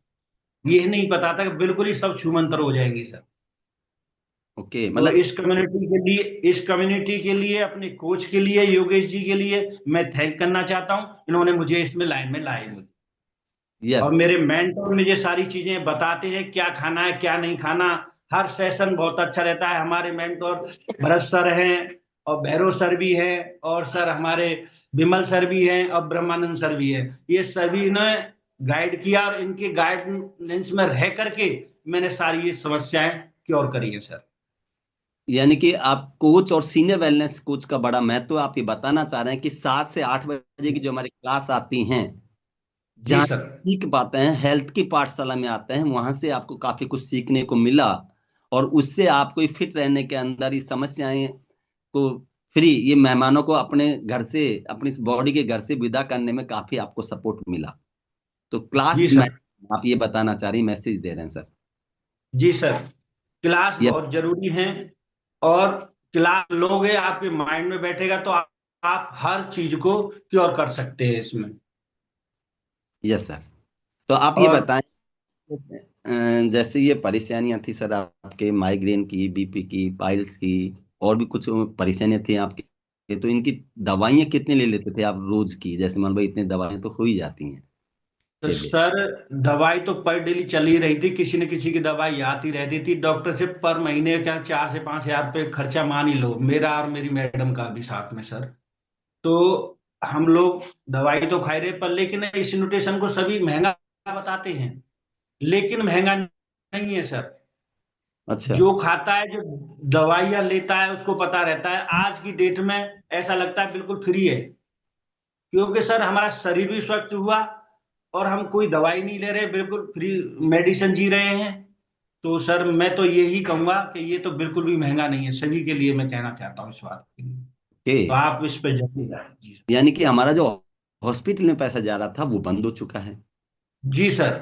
ये नहीं पता था कि बिल्कुल ही सब छूमंतर हो जाएंगी सर। ओके, तो मतलब इस कम्युनिटी के लिए, अपने कोच के लिए, योगेश जी के लिए मैं थैंक करना चाहता हूं, इन्होंने मुझे इसमें लाइन में लाए मुझे। यस। और मेरे मेंटर मुझे सारी चीजें बताते हैं, क्या खाना है क्या नहीं खाना। हर सेशन बहुत अच्छा रहता है। हमारे मेंटर भरत सर हैं, और भैरव सर भी हैं, और सर हमारे विमल सर भी हैं, और ब्रह्मानंद सर भी हैं। ये सभी ने गाइड किया, और इनके गाइडेंस में रह करके मैंने सारी ये समस्याएं क्योर करी है सर। यानी कि आप कोच और सीनियर वेलनेस कोच का बड़ा महत्व आप ये बताना चाह रहे हैं कि 7 से 8 बजे की जो हमारी क्लास आती हैं, जी जहाँ सर। सीख पाते हैं, हेल्थ की पाठशाला में आते हैं, वहां से आपको काफी कुछ सीखने को मिला, और उससे आपको फिट रहने के अंदर इस समस्याएं को फ्री, ये मेहमानों को अपने घर से, अपनी बॉडी के घर से विदा करने में काफी आपको सपोर्ट मिला। तो क्लास जी में सर। आप ये बताना चाह रही, मैसेज दे रहे हैं सर। जी सर। क्लास ये बहुत जरूरी है, और क्लास लोगे आपके माइंड में बैठेगा तो आप हर चीज को क्योर कर सकते हैं इसमें। Yes sir. तो आप ये और बताएं, जैसे ये परेशानियां थी सर आपके, माइग्रेन की, बीपी की, पाइल्स की, और भी कुछ परेशानियां थी आपके, तो इनकी दवाइयां कितनी ले लेते थे आप रोज की? जैसे मान लो इतनी दवाइयां तो हो ही जाती हैं तो डेली। सर दवाई तो पर डेली चल ही रही थी, किसी न किसी की दवाई आती रहती थी। डॉक्टर से पर महीने का 4 से 5 हज़ार रुपये खर्चा मान ही लो, मेरा और मेरी मैडम का भी साथ में सर। तो हम लोग दवाई तो खाई रहे, पर लेकिन इस न्यूट्रिशन को सभी महंगा बताते हैं, लेकिन महंगा नहीं है सर। अच्छा। जो खाता है, जो दवाइयां लेता है, उसको पता रहता है। आज की डेट में ऐसा लगता है बिल्कुल फ्री है, क्योंकि सर हमारा शरीर भी स्वस्थ हुआ, और हम कोई दवाई नहीं ले रहे, बिल्कुल फ्री मेडिसिन जी रहे हैं। तो सर मैं तो यही कहूंगा कि ये तो बिल्कुल भी महंगा नहीं है, सभी के लिए मैं कहना चाहता हूँ इस बात के लिए। ओके, तो आप इस पे जरूर जाए जी। यानी कि हमारा जो हॉस्पिटल में पैसा जा रहा था वो बंद हो चुका है। जी सर।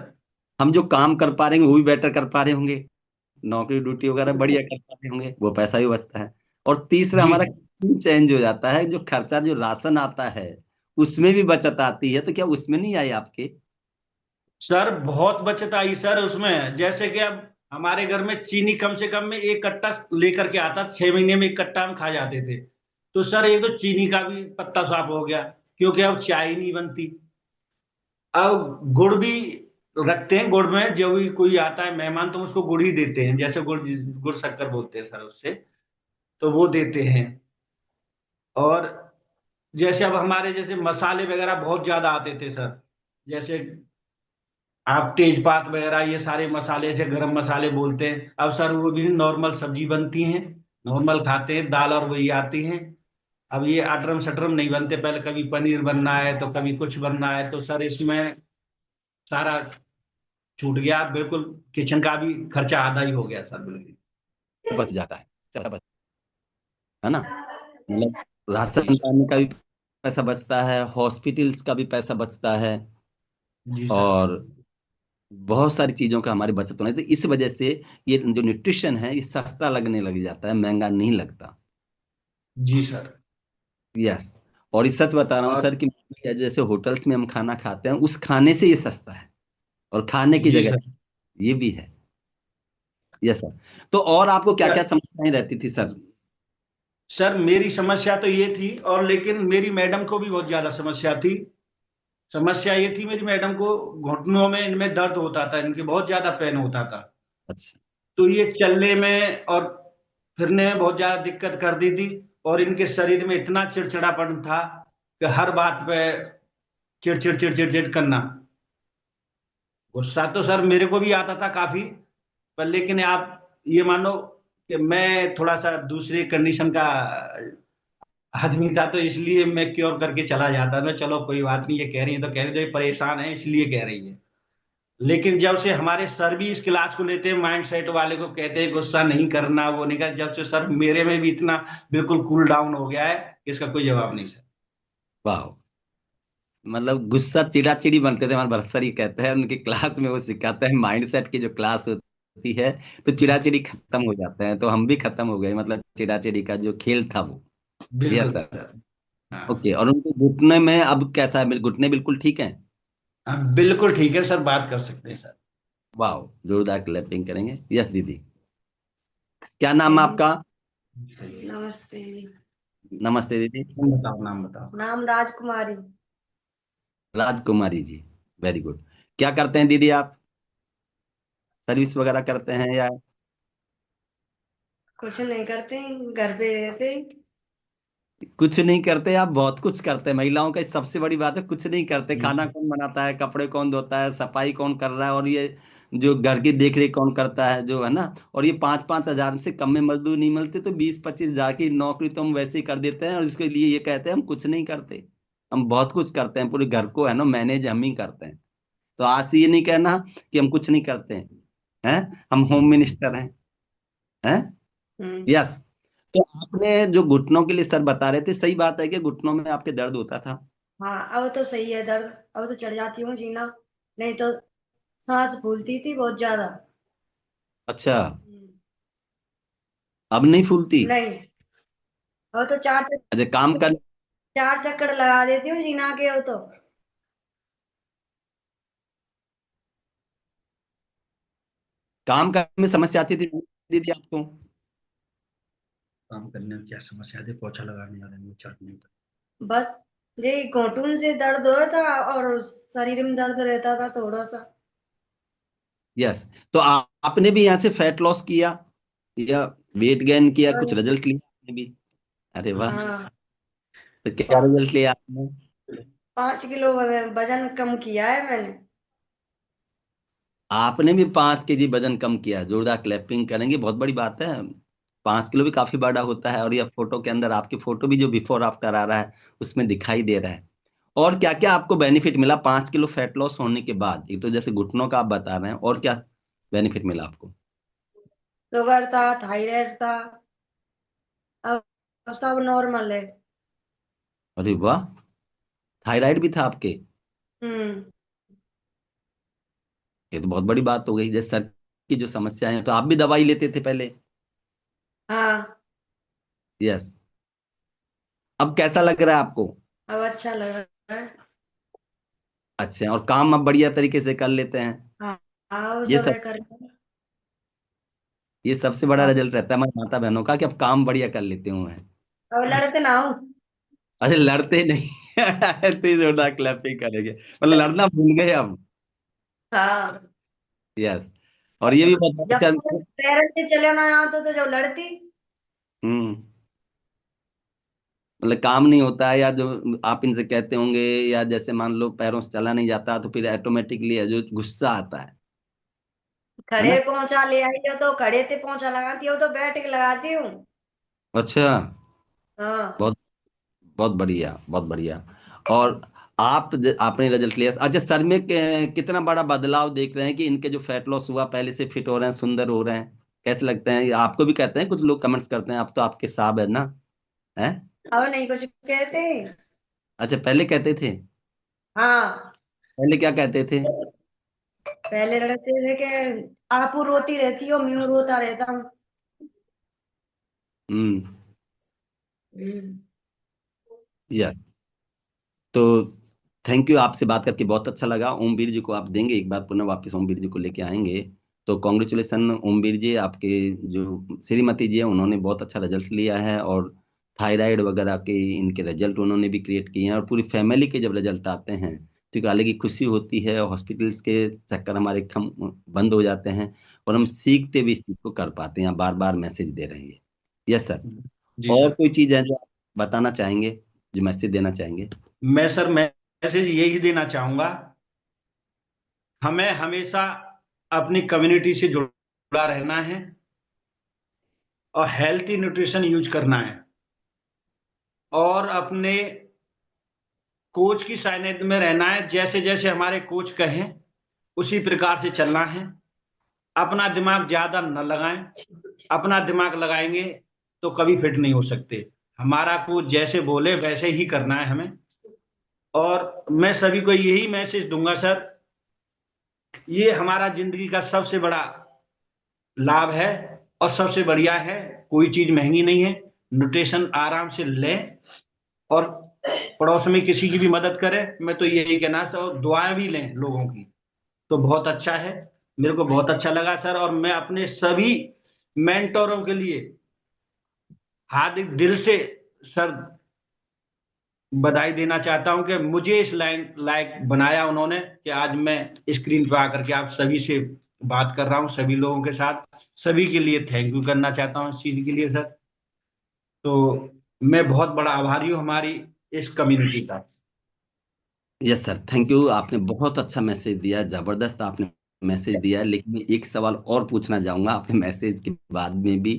हम जो काम कर पा रहे हैं वो भी बेटर कर पा रहे होंगे, नौकरी ड्यूटी वगैरह बढ़िया कर पाते होंगे, वो पैसा भी बचता है। और तीसरा, जी हमारा सर। चेंज हो जाता है, जो खर्चा, जो राशन आता है उसमें भी बचत आती है। तो क्या उसमें नहीं आई आपके? सर बहुत बचत आई सर उसमें। जैसे कि अब हमारे घर में चीनी कम से कम में एक कट्टा लेकर के आता, 6 महीने में एक कट्टा हम खा जाते थे। तो सर ये तो चीनी का भी पत्ता साफ हो गया, क्योंकि अब चाय नहीं बनती। अब गुड़ भी रखते हैं, गुड़ में जो भी कोई आता है मेहमान तो उसको गुड़ ही देते हैं, जैसे गुड़ गुड़ शक्कर बोलते हैं सर उससे, तो वो देते हैं। और जैसे अब हमारे जैसे मसाले वगैरह बहुत ज्यादा आते थे सर, जैसे आप तेजपात वगैरह ये सारे मसाले से गरम मसाले बोलते हैं, अब सर वो भी नॉर्मल सब्जी बनती हैं, नॉर्मल खाते हैं, दाल और वही आती हैं। अब ये अटरम सटरम नहीं बनते, पहले कभी पनीर बनना है तो कभी कुछ बनना है, तो सर इसमें सारा छूट गया बिल्कुल। किचन का भी खर्चा आधा ही हो गया सर बिल्कुल। बच जाता है, चला बच, है ना, मतलब जी राशन सर। पानी का भी पैसा बचता है, हॉस्पिटल्स का भी पैसा बचता है, जी सर। और बहुत सारी चीजों का हमारी बचत होने, तो इस वजह से ये जो न्यूट्रिशन है ये सस्ता लगने लग जाता है, महंगा नहीं लगता। जी सर। यस। और ये सच बता रहा हूँ और सर कि जैसे होटल्स में हम खाना खाते हैं उस खाने से ये सस्ता है, और खाने की जी जगह सर। ये भी है। Yes sir. तो और आपको क्या क्या सर समस्याएं रहती थी सर? सर मेरी समस्या तो ये थी, और लेकिन मेरी मैडम को भी बहुत ज्यादा समस्या थी। समस्या ये थी मेरी मैडम को, घुटनों में इनमें दर्द होता था, इनके बहुत ज्यादा पेन होता था। अच्छा। तो ये चलने में और फिरने में बहुत ज्यादा दिक्कत कर दी थी। और इनके शरीर में इतना चिड़चिड़ापन था कि हर बात पे चिड़चिड़ चिड़चिड़ चिड़ करना। गुस्सा तो सर मेरे को भी आता था काफी, पर लेकिन आप ये मानो कि मैं थोड़ा सा दूसरी कंडीशन का आदमी था, तो इसलिए मैं क्योर करके चला जाता था, चलो कोई बात नहीं, ये कह रही है तो कह रही है, तो ये परेशान है इसलिए कह रही है। लेकिन जब से हमारे सर भी इस क्लास को लेते हैं, माइंड सेट वाले को कहते हैं गुस्सा नहीं करना, वो नहीं कर, जब से सर मेरे में भी इतना बिल्कुल कूल डाउन हो गया है कि इसका कोई जवाब नहीं सर। वाह। मतलब गुस्सा चिड़ाचिड़ी बनते थे हमारे भरत सर, ये कहते हैं उनकी क्लास में वो सिखाते हैं माइंडसेट की जो क्लास होती है, तो चिड़ाचिड़ी खत्म हो जाते हैं, तो हम भी खत्म हो गए, मतलब चिड़ाचिड़ी का जो खेल था वो। यस बिल्कुल सर। सर। हाँ। ओके, और उनके घुटने में अब कैसा है? घुटने बिल्कुल ठीक है? हाँ बिल्कुल ठीक है सर, बात कर सकते हैं सर। वाह, जोरदार क्लैपिंग करेंगे। यस दीदी, क्या नाम है आपका? नमस्ते जी। नमस्ते दीदी। नाम बताओ, नाम बताओ। नाम राजकुमारी। राजकुमारी जी, वेरी गुड। क्या करते हैं दीदी आप? सर्विस वगैरह करते हैं या? कुछ नहीं करते, घर पे रहते। कुछ नहीं करते? आप बहुत कुछ करते हैं, महिलाओं का सबसे बड़ी बात है कुछ नहीं करते। खाना कौन बनाता है, कपड़े कौन धोता है, सफाई कौन कर रहा है, और ये जो घर की देख रेख कौन करता है, जो है ना। और ये 5-5 हजार से कम में मजदूर नहीं मिलते, तो 20-25 हजार की नौकरी तो हम वैसे ही कर देते हैं, और इसके लिए ये कहते हैं हम कुछ नहीं करते। हम बहुत कुछ करते हैं, पूरे घर को है ना मैनेज हम ही करते हैं। तो आज से ये नहीं कहना कि हम कुछ नहीं करते हैं, हैं? हम होम मिनिस्टर हैं? हम्म। यस। तो आपने जो घुटनों के लिए सर बता रहे थे, सही बात है कि घुटनों में आपके दर्द होता था? हाँ, अब तो सही है दर्द। अब तो चढ़ जाती हूँ जीना, नहीं तो सांस फूलती थी बहुत ज्यादा। अच्छा, हम्म। अब नहीं फूलती? नहीं, अब तो अच्छा, काम कर। चार चक्कर लगा देती हूँ जीना के, अब तो। काम करने में समस्या आती थी दीदी आपको? काम करने में क्या समस्या थी? पोछा लगाने वाले में चटनी। बस ये घुटन से दर्द हो था, और शरीर में दर्द रहता था थोड़ा सा। यस। तो आपने भी यहाँ से फैट लॉस किया या वेट गेन किया, कुछ और रिजल्ट लिया आपने भी? अरे वाह। हाँ, तो क्या रिजल्ट लिया आपने? 5 किलो वजन कम किया है मैंने। आपने भी 5 kg वजन कम किया, जोरदार क्लैपिंग करेंगे, बहुत बड़ी बात है। 5 किलो भी काफी बड़ा होता है, और ये फोटो के अंदर आपकी फोटो भी जो बिफोर आफ्टर आ रहा है उसमें दिखाई दे रहा है। और क्या क्या आपको बेनिफिट मिला 5 किलो फैट लॉस होने के बाद? एक तो जैसे घुटनों का आप बता रहे हैं, और क्या बेनिफिट मिला आपको? शुगर था, थायराइड था, अब सब नॉर्मल है। अरे वाह, थायराइड भी था आपके? हम्म। ये तो बहुत बड़ी बात हो गई। जैसे सर की जो समस्या है, तो आप भी दवाई लेते थे पहले? हाँ, यस। अब कैसा लग रहा है आपको? अब अच्छा लग रहा है। अच्छा, और काम अब बढ़िया तरीके से कर लेते हैं? हाँ, हाँ, वो ये सब सब, है करके। ये सबसे बड़ा अब रिजल्ट रहता है हमारे माता बहनों का, कि अब काम बढ़िया कर लेते हुए हैं। अब लड़ते ना हूँ। अरे लड़ते नहीं तो जोरदार क्लैपिंग करेंगे, मतलब लड़ना भूल गए अब। हाँ, यस। और ये भी बहुत जब अच्छा। तक पैरेंट से चले ना आता तो जब लड़ती। हम्म। मतलब काम नहीं होता है, या जो आप इनसे कहते होंगे, या जैसे मान लो पैरों से चला नहीं जाता, तो फिर ऑटोमेटिकली जो गुस्सा आता है खड़े ना? पोंछा ले आई हो तो खड़े से पोंछा लगाती हो, तो बैठ के लगाती हूँ। अच्छा, हाँ। बहुत बहुत बढ़िया, बहुत बढ़िया। और आपने रिजल्ट लिया। अच्छा, सर में कितना बड़ा बदलाव देख रहे हैं कि इनके जो फैट लॉस हुआ, पहले से फिट हो रहे हैं, सुंदर हो रहे हैं? कैसे लगते हैं आपको? भी कहते हैं कुछ लोग, कमेंट्स करते हैं, आप तो आपके साहब है ना, है? अब नहीं कुछ कहते। अच्छा, पहले कहते थे? हाँ, पहले क्या कहते थे? पहले लड़ते थे कि आपू रोती रहती हो, म्यूं रोता रहता हूँ। हम्म। हम्म। यस। तो थैंक यू, आपसे बात करके बहुत अच्छा लगा। ओमवीर जी को आप देंगे एक बार पुनः वापस, ओमवीर जी को लेके आएंगे। तो कॉन्ग्रेचुलेसन ओमवीर जी, आपके जो श्रीमती जी है उन्होंने बहुत अच्छा रिजल्ट लिया है, और थायराइड वगैरह के इनके रिजल्ट उन्होंने भी क्रिएट किए हैं, और पूरी फैमिली के जब रिजल्ट आते हैं तो एक अलग ही खुशी होती है, और हॉस्पिटल्स के चक्कर हमारे कम बंद हो जाते हैं, और हम सीखते भी इस चीज को कर पाते हैं। बार बार मैसेज दे रहे हैं। Yes sir. जी और सर। कोई चीज है जो आप बताना चाहेंगे, जो मैसेज देना चाहेंगे? मैं सर मैसेज यही देना चाहूंगा, हमें हमेशा अपनी कम्युनिटी से जुड़ा रहना है और हेल्थी न्यूट्रिशन यूज करना है, और अपने कोच की सानिध्य में रहना है। जैसे जैसे हमारे कोच कहें उसी प्रकार से चलना है। अपना दिमाग ज्यादा न लगाएं, अपना दिमाग लगाएंगे तो कभी फिट नहीं हो सकते। हमारा कोच जैसे बोले वैसे ही करना है हमें। और मैं सभी को यही मैसेज दूंगा सर, ये हमारा जिंदगी का सबसे बड़ा लाभ है और सबसे बढ़िया है। कोई चीज महंगी नहीं है, न्यूट्रिशन आराम से लें, और पड़ोस में किसी की भी मदद करें। मैं तो यही कहना था, और दुआएं भी लें लोगों की, तो बहुत अच्छा है। मेरे को बहुत अच्छा लगा सर, और मैं अपने सभी मेंटोरों के लिए हार्दिक दिल से सर बधाई देना चाहता हूं कि मुझे इस लाइन लायक बनाया उन्होंने, कि आज मैं स्क्रीन पर आकर के आप सभी से बात कर रहा हूं, सभी लोगों के साथ। सभी के लिए थैंक यू करना चाहता हूं इस चीज के लिए सर। तो मैं बहुत बड़ा आभारी हूं हमारी इस कम्युनिटी का। Yes sir, thank you. आपने बहुत अच्छा मैसेज दिया, जबरदस्त आपने मैसेज दिया। लेकिन मैं एक सवाल और पूछना चाहूंगा आपने मैसेज के बाद में भी,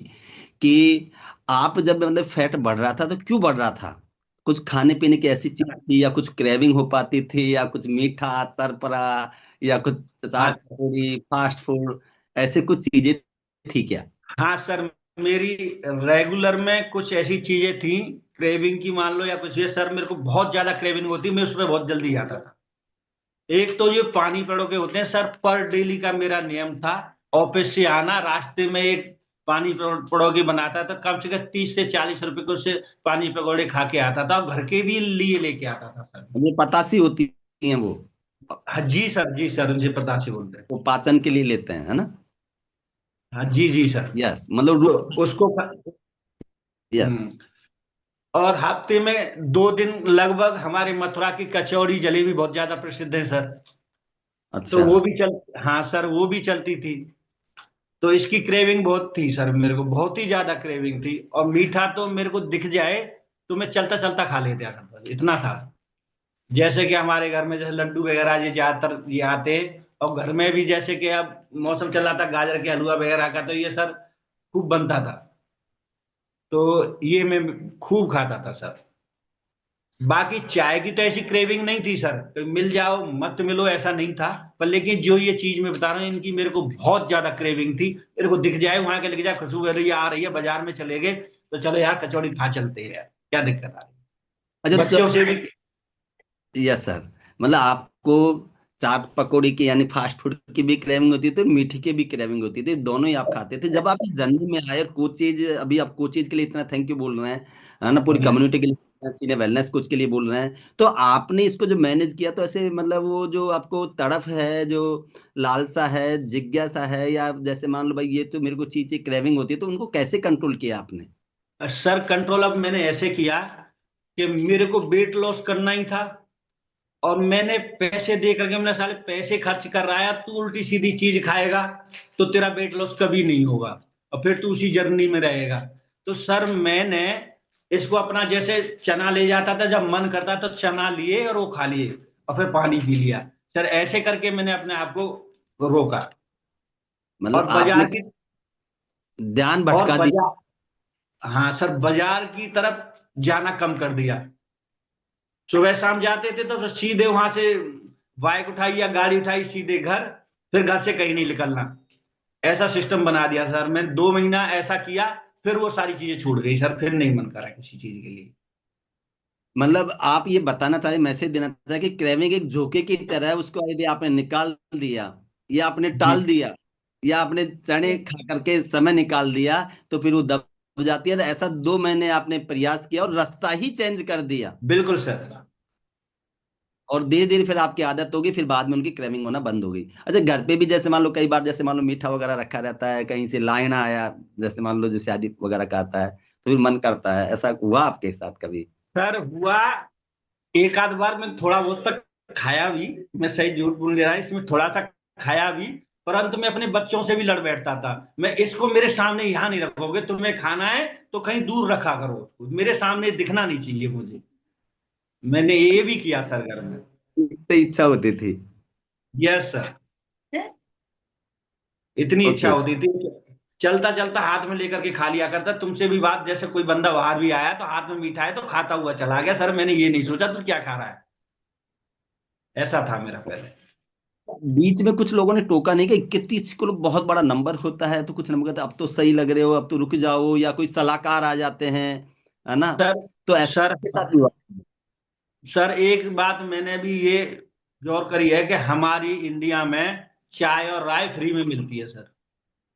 कि आप जब मतलब फैट बढ़ रहा था तो क्यों बढ़ रहा था? कुछ खाने पीने की ऐसी चीज थी, या कुछ क्रेविंग हो पाती थी, या कुछ मीठा सरपरा, या कुछ चाट हाँ पकौड़ी फास्ट फूड, ऐसे कुछ चीजें थी क्या? हाँ सर, मेरी रेगुलर में कुछ ऐसी चीजें थी क्रेविंग की, मान लो, या कुछ। ये सर मेरे को बहुत ज्यादा क्रेविंग होती, मैं उसमें बहुत जल्दी आता था। एक तो ये पानी पेड़ों के होते हैं सर, पर डेली का मेरा नियम था। ऑफिस से आना, रास्ते में एक पानी पेड़ों की बनाता था, कम से कम 30 से 40 रुपए को से पानी पकौड़े खा के आता था, और घर के भी लिए लेके आता था सर। वो पतासी होती हैं वो हाँ जी सर, उनसे प्रताप से बोलते हैं। वो पाचन के लिए लेते हैं, है ना? हाँ जी सर। यस, मतलब तो उसको यस। हम्म, और हफ्ते में 2 दिन लगभग हमारे मथुरा की कचौड़ी जलेबी बहुत ज्यादा प्रसिद्ध है सर। तो अच्छा। वो भी चल हाँ सर, वो भी चलती थी। तो इसकी क्रेविंग बहुत थी सर, मेरे को बहुत ही ज्यादा क्रेविंग थी। और मीठा तो मेरे को दिख जाए तो मैं चलता चलता खा लेता करता था, इतना था। जैसे कि हमारे घर में जैसे लड्डू वगैरह ये ज्यादातर ये आते हैं, और घर में भी जैसे कि अब मौसम चल रहा था गाजर के हलवा वगैरह का, तो ये सर खूब बनता था। तो ये मैं खूब खाता था सर। बाकी चाय की तो ऐसी क्रेविंग नहीं थी सर, तो मिल जाओ मत मिलो ऐसा नहीं था। पर लेकिन जो ये चीज मैं बता रहा हूँ, इनकी मेरे को बहुत ज्यादा क्रेविंग थी। मेरे को दिख जाए वहां के लिख जाए खुशबू आ रही है, बाजार में चले गए तो चलो यार कचौड़ी खा चलते हैं यार, क्या दिक्कत आ रही अच्छा है, तो बच्चों से भी। यस सर, मतलब आपको चाट पकौड़ी की यानी फास्ट फूड की भी क्रेविंग होती थी, मीठी की भी क्रेविंग होती थी, दोनों ही आप खाते थे। जब आप इस जर्नी में आए और कोचेज, अभी आप कोचेज के लिए इतना थैंक यू बोल रहे हैं, है ना, पूरी कम्युनिटी के लिए, सीनियर वेलनेस कोच के लिए बोल रहे हैं, तो आपने इसको जो मैनेज किया, तो ऐसे मतलब वो जो आपको तड़फ है, जो लालसा है, जिज्ञासा है, या जैसे मान लो भाई ये तो मेरे को चीज की क्रेविंग होती है, तो उनको कैसे कंट्रोल किया आपने? सर कंट्रोल अब मैंने ऐसे किया कि मेरे को वेट लॉस करना ही था, और मैंने पैसे दे करके, मैंने साले पैसे खर्च कर रहा है, तू उल्टी सीधी चीज खाएगा तो तेरा वेट लॉस कभी नहीं होगा, और फिर तू उसी जर्नी में रहेगा। तो सर मैंने इसको अपना, जैसे चना ले जाता था जब मन करता तो चना लिए और वो खा लिए, और फिर पानी पी लिया। सर ऐसे करके मैंने अपने आप को रोका। मतलब और आपने बाजार की ध्यान और भटका दिया। बाजार हाँ सर, बाजार की तरफ जाना कम कर दिया। सुबह शाम जाते थे तो फिर सीधे वहां से बाइक उठाई या गाड़ी उठाई, सीधे घर, फिर घर से कहीं नहीं निकलना। ऐसा सिस्टम बना दिया सर, मैंने 2 महीना ऐसा किया, फिर वो सारी चीजें छूट गई सर, फिर नहीं मन करा किसी चीज के लिए। मतलब आप ये बताना चाह रहे, मैसेज देना चाह रहे कि क्रेविंग एक झोंके की तरह है, उसको यदि आपने निकाल दिया, या आपने जी टाल दिया, या आपने चने खा करके समय निकाल दिया, तो फिर वो दब जाती है। तो ऐसा 2 महीने आपने प्रयास किया और रास्ता ही चेंज कर दिया। बिल्कुल सर। और धीरे धीरे फिर आपकी आदत होगी, फिर बाद में उनकी क्रेविंग होना बंद हो गई। अच्छा, घर पे भी जैसे मान लो कई बार जैसे मान लो मीठा वगैरह रखा रहता है, कहीं से लाइन आया, जैसे मान लो जो शादी वगैरह का आता है, तो फिर मन करता है, ऐसा हुआ आपके साथ कभी? सर हुआ, एक आध बार मैं थोड़ा बहुत तक खाया भी, मैं सही झूठ बोल नहीं रहा, इसमें थोड़ा सा खाया भी, परंतु मैं अपने बच्चों से भी लड़ बैठता था। मैं इसको मेरे सामने यहाँ नहीं रखोगे, तुम्हें खाना है तो कहीं दूर रखा करो, मेरे सामने दिखना नहीं चाहिए मुझे। मैंने ये भी किया सर घर में। इतनी इच्छा होती थी? यस सर, इतनी इच्छा ओके। होती थी। चलता चलता हाथ में लेकर के खा लिया करता। तुमसे भी बात, जैसे कोई बंदा बाहर भी आया तो हाथ में मीठा है तो खाता हुआ चला गया। सर मैंने ये नहीं सोचा तू क्या खा रहा है, ऐसा था मेरा पहले। बीच में कुछ लोगों ने टोका नहीं कि 31 किलो बहुत बड़ा नंबर होता है, तो कुछ नंबर कहते हैं, अब तो सही लग रहे हो, अब तो रुक जाओ, या कोई सलाहकार आ जाते हैं, है ना? सर तो ऐसा सर आपके साथ हुआ? सर एक बात मैंने भी ये गौर करी है कि हमारी इंडिया में चाय और राय फ्री में मिलती है सर।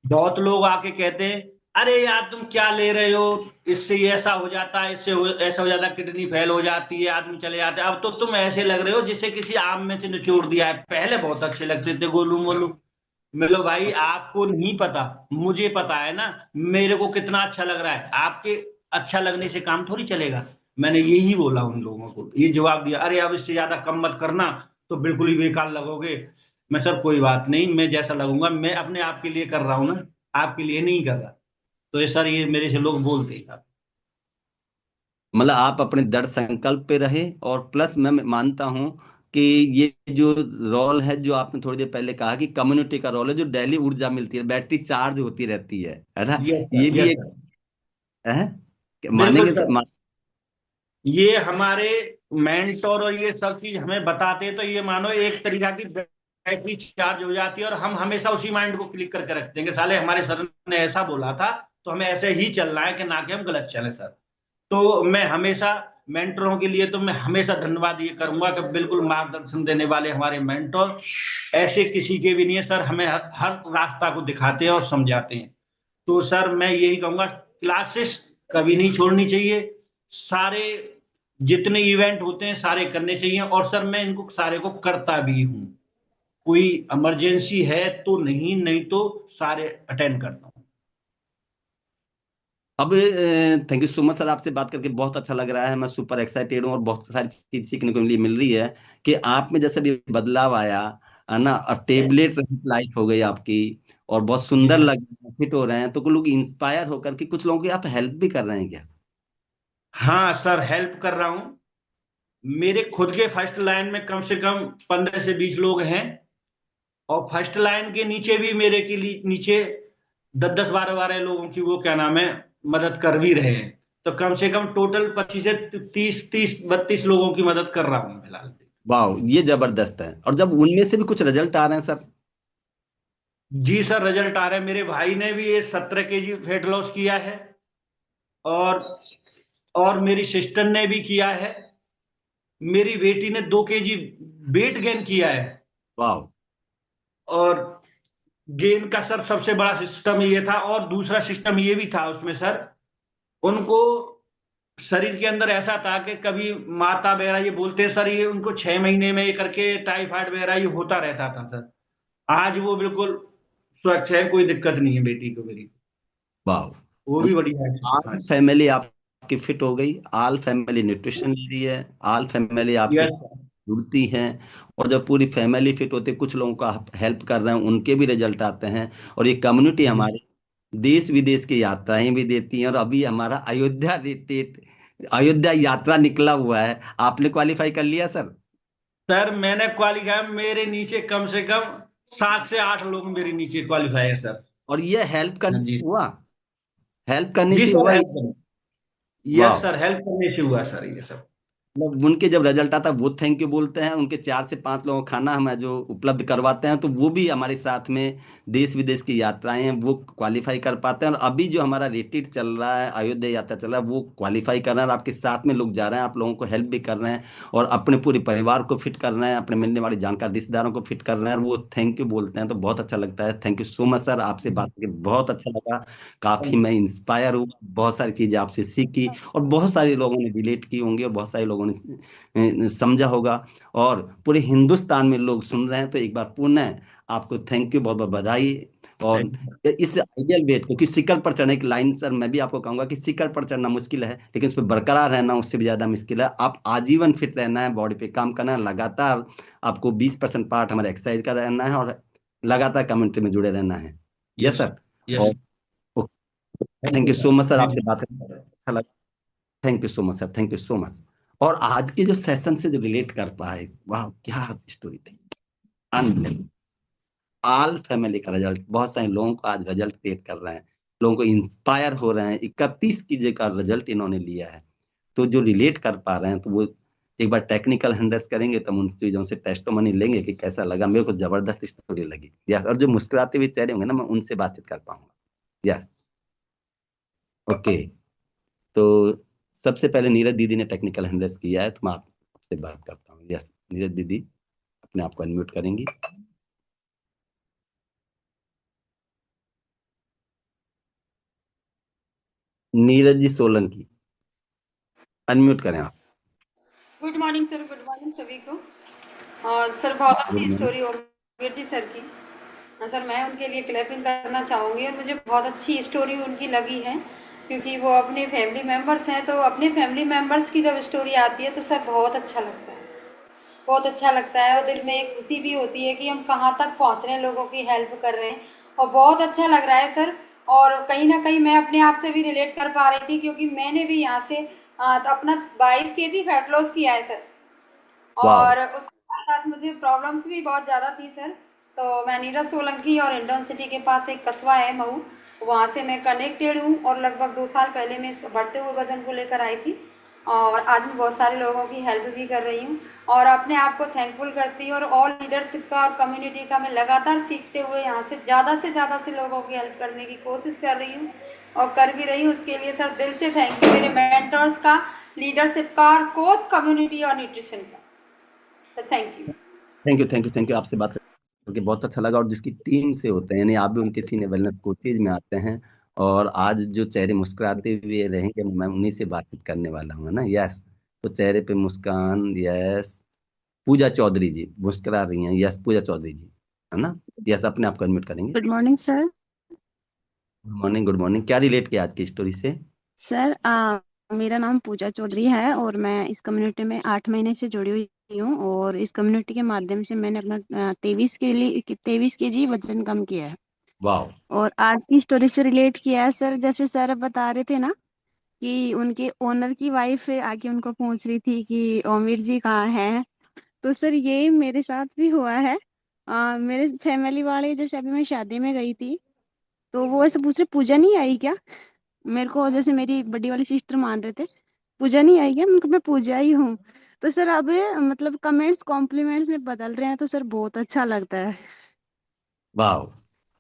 बहुत लोग आके कहते हैं अरे यार तुम क्या ले रहे हो, इससे ये ऐसा हो जाता है, ऐसा हो जाता है, किडनी फेल हो जाती है, आदमी चले जाते हैं। अब तो तुम ऐसे लग रहे हो जिसे किसी आम में से निचोड़ दिया है। पहले बहुत अच्छे लगते थे, गोलू मोलू। मिलो भाई, आपको नहीं पता, मुझे पता है ना मेरे को कितना अच्छा लग रहा है। आपके अच्छा लगने से काम थोड़ी चलेगा। मैंने यही बोला उन लोगों को, ये जवाब दिया, अरे अब इससे ज्यादा कम मत करना तो बिल्कुल ही बेकार लगोगे। मैं सर कोई बात नहीं, मैं जैसा लगूंगा, मैं अपने आप के लिए कर रहा हूं ना, आपके लिए नहीं कर रहा। तो ये सर ये मेरे से लोग बोलते हैं। मतलब आप अपने दृढ़ संकल्प पे रहे, और प्लस मैं मानता हूं कि ये जो रोल है जो आपने थोड़ी देर पहले कहा कि कम्युनिटी का रोल है, जो डेली ऊर्जा मिलती है, बैटरी चार्ज होती रहती है ना? यस ये सर, भी यस एक सर, है, बिल्कुल मानेंगे सर। मान, ये हमारे मेंटोर और ये सब चीज हमें बताते हैं, तो ये मानो एक तरीका की बैटरी चार्ज हो जाती है, और हम हमेशा उसी माइंड को क्लिक करके रखते हैं कि साले हमारे सर ने ऐसा बोला था तो हमें ऐसे ही चलना है, कि ना कि हम गलत चले सर। तो मैं हमेशा मेंटरों के लिए तो मैं हमेशा धन्यवाद ये करूंगा कि बिल्कुल मार्गदर्शन देने वाले हमारे मेंटोर ऐसे किसी के भी नहीं है सर। हमें हर रास्ता को दिखाते हैं और समझाते हैं। तो सर मैं यही कहूंगा, क्लासेस कभी नहीं छोड़नी चाहिए। सारे जितने इवेंट होते हैं सारे करने चाहिए, और सर मैं इनको सारे को करता भी हूँ। कोई इमरजेंसी है तो नहीं, नहीं तो सारे अटेंड करता हूँ। अब thank you so much sir, आपसे बात करके बहुत अच्छा लग रहा है, मैं सुपर एक्साइटेड हूँ, और बहुत सारी चीज सीखने को मिल रही है कि आप में जैसे भी बदलाव आया, है ना, और टेबलेट लाइफ हो गई आपकी, और बहुत जी सुंदर सर। लग रहे हैं, फिट हो रहे हैं, तो कुछ लोग इंस्पायर होकर के कुछ लोगों की आप हेल्प भी कर रहे हैं क्या? हाँ सर, हेल्प कर रहा हूँ। मेरे खुद के फर्स्ट लाइन में कम से कम 15 से 20 लोग हैं, और फर्स्ट लाइन के नीचे भी मेरे के लिए नीचे 10 10 12 12 लोगों की वो क्या नाम है मदद कर भी रहे हैं। तो कम से कम टोटल 25 से 30 32 लोगों की मदद कर रहा हूँ फिलहाल। वाह, ये जबरदस्त है। और जब उनमें से भी कुछ रिजल्ट आ रहे हैं सर? जी सर, रिजल्ट आ रहे हैं। मेरे भाई ने भी ये 17 kg वेट लॉस किया है, और मेरी सिस्टर ने भी किया है। मेरी बेटी ने 2 kg वेट गेन किया है। वाह। और गेन का सर सबसे बड़ा सिस्टम ये था, और दूसरा सिस्टम ये भी था उसमें सर, उनको शरीर के अंदर ऐसा था कि कभी माता वगैरह ये बोलते हैं सर, ये उनको 6 महीने में ये करके टाइफाइड वगैरह ये होता रहता था सर। आज वो बिल्कुल स्वच्छ है, कोई दिक्कत नहीं है बेटी को मेरी। वाह, वो भी बढ़िया है। हाँ। आल फैमिली आपकी फिट हो गई, आल फैमिली न्यूट्रिशन ले रही है, आल फैमिली आपके यस। साथ जुड़ती है, और जब पूरी फैमिली फिट होती है, कुछ लोगों का हेल्प कर रहे हैं, उनके भी रिजल्ट आते हैं, और ये कम्युनिटी हमारे देश विदेश की यात्राएं भी देती हैं, और अभी हमारा अयोध्या रिट्रीट, अयोध्या यात्रा निकला हुआ है, आपने क्वालिफाई कर लिया सर? सर मैंने क्वालिफाई, मेरे नीचे कम से कम 7 से 8 लोग मेरे नीचे क्वालिफाई है सर। और ये हेल्प हाँ करने जी। से हुआ? हेल्प करने जी से सर, हुआ ये? हेल्प। यस वाह। सर, हेल्प करने से हुआ सर ये सब। मतलब उनके जब रिजल्ट आता है वो थैंक यू बोलते हैं, उनके 4 से 5 लोगों को खाना हम जो उपलब्ध करवाते हैं, तो वो भी हमारे साथ में देश विदेश की यात्राएं हैं वो क्वालिफाई कर पाते हैं, और अभी जो हमारा रिट्रीट चल रहा है, अयोध्या यात्रा चल रहा है, वो क्वालिफाई कर रहे हैं, और आपके साथ में लोग जा रहे हैं, आप लोगों को हेल्प भी कर रहे हैं, और अपने पूरे परिवार को फिट कर रहे हैं, अपने मिलने वाले जानकार रिश्तेदारों को फिट कर रहे हैं, और वो थैंक यू बोलते हैं, तो बहुत अच्छा लगता है। Thank you so much sir, आपसे बात करके बहुत अच्छा लगा, काफी मैं इंस्पायर हुआ, बहुत सारी चीजें आपसे सीखी, और बहुत सारे लोगों ने रिलेट की होंगी, और बहुत सारे लोगों लोगों ने समझा होगा और पूरे हिंदुस्तान में लोग सुन रहे हैं। तो एक बार पुनः आपको थैंक यू, बहुत बहुत बधाई। और इस आइडियल वेट, क्योंकि शिखर पर चढ़ने की लाइन, सर मैं भी आपको कहूंगा कि शिखर पर चढ़ना मुश्किल है, लेकिन उस पर बरकरार रहना उससे भी ज्यादा मुश्किल है। आप आजीवन फिट रहना है, बॉडी पे काम करना है लगातार। आपको 20% पार्ट हमारे एक्सरसाइज का रहना है और लगातार कम्युनिटी में जुड़े रहना है। Yes sir. और thank you so much sir, आपसे बात करके अच्छा लगा। Thank you so much sir, thank you so much. और आज के जो सेशन से जो रिलेट कर पाए, वाह क्या स्टोरी थी, अनबिलीवेबल। ऑल फैमिली का रिजल्ट, बहुत सारे लोगों को आज रिजल्ट क्रिएट कर रहे हैं, लोगों को इंस्पायर हो रहे हैं। 31 कीजे का रिजल्ट इन्होंने लिया है। तो जो रिलेट कर पा रहे हैं, तो वो एक बार टेक्निकल हैंडल्स करेंगे तो हम उन चीजों से टेस्टोमनी लेंगे कि कैसा लगा। मेरे को जबरदस्त स्टोरी लगी। यस, और जो मुस्कुराते हुए चेहरे होंगे ना, मैं उनसे बातचीत कर पाऊंगा। Yes, okay. तो सबसे पहले नीरज दीदी ने टेक्निकल हैंडल्स किया है, तो मैं आपसे बात करता हूँ। यस, नीरज दीदी अपने आप को अनम्यूट करेंगी। नीरज जी सोलंकी, अनम्यूट करें आप। Good morning sir, good morning सभी को। और सर बहुत अच्छी गुड स्टोरी ओमवीर जी सर की। सर मैं उनके लिए क्लैपिंग करना चाहूँगी और मुझे बहुत अच्छी स्टोरी उनकी लगी है, क्योंकि वो अपने फैमिली मेम्बर्स हैं। तो अपने फैमिली मेम्बर्स की जब स्टोरी आती है तो सर बहुत अच्छा लगता है, बहुत अच्छा लगता है। और दिल में एक खुशी भी होती है कि हम कहाँ तक पहुँच रहे हैं, लोगों की हेल्प कर रहे हैं, और बहुत अच्छा लग रहा है सर। और कहीं ना कहीं मैं अपने आप से भी रिलेट कर पा रही थी, क्योंकि मैंने भी यहाँ से अपना 22 केजी फैट लॉस किया है सर। वाओ। और उसके साथ साथ मुझे प्रॉब्लम्स भी बहुत ज़्यादा थी सर। तो मैं नीरज सोलंकी और इंडोन सिटी के पास एक कस्बा है मऊ, वहाँ से मैं कनेक्टेड हूँ। और लगभग 2 साल पहले मैं इस बढ़ते हुए वजन को लेकर आई थी, और आज मैं बहुत सारे लोगों की हेल्प भी कर रही हूँ और अपने आप को थैंकफुल करती हूँ। और ऑल लीडरशिप का और कम्युनिटी का मैं लगातार सीखते हुए यहाँ से ज़्यादा से लोगों की हेल्प करने की कोशिश कर रही हूँ और कर भी रही हूँ। उसके लिए सर दिल से थैंक यू, मेरे मेंटर्स का, लीडरशिप का, और कोच कम्युनिटी और न्यूट्रिशन का। Thank you. Thank you, thank you, thank you. आपसे बात करके बहुत अच्छा लगा। और जिसकी टीम से होते हैं, यानी आप भी उनके सीनियर वेलनेस कोचेज में आते हैं, और आज जो चेहरे मुस्कुराते हुए रहेंगे, मैं उन्हीं से बातचीत करने वाला हूँ, है ना। यस, तो चेहरे पे मुस्कान। यस, पूजा चौधरी जी मुस्कुरा रही हैं। यस, पूजा चौधरी जी, है ना। यस, अपने आप को अनम्यूट करेंगे। Good morning sir. Good morning, good morning. क्या रिलेट किया आज की स्टोरी से? सर मेरा नाम पूजा चौधरी है और मैं इस कम्युनिटी में 8 महीने से जुड़ी हुई हूँ, और इस कम्युनिटी के माध्यम से मैंने अपना 23 केजी वजन कम किया है। वाह। और आज की स्टोरी से रिलेट किया है सर, जैसे सर अब बता रहे थे ना कि उनके ओनर की वाइफ आके उनको पूछ रही थी कि ओमिर जी कहाँ हैं। तो सर ये मेरे साथ भी हुआ है। मेरे फैमिली वाले, जैसे अभी मैं शादी में गई थी तो वो ऐसे पूछ रहे पूजा नहीं आई क्या। मेरे को जैसे मेरी बड़ी वाली सिस्टर मान रहे थे पूजा नहीं आई क्या, मैं पूजा ही हूँ। तो सर अब मतलब कमेंट्स कॉम्प्लीमेंट्स में बदल रहे हैं, तो सर बहुत अच्छा लगता है। वाह।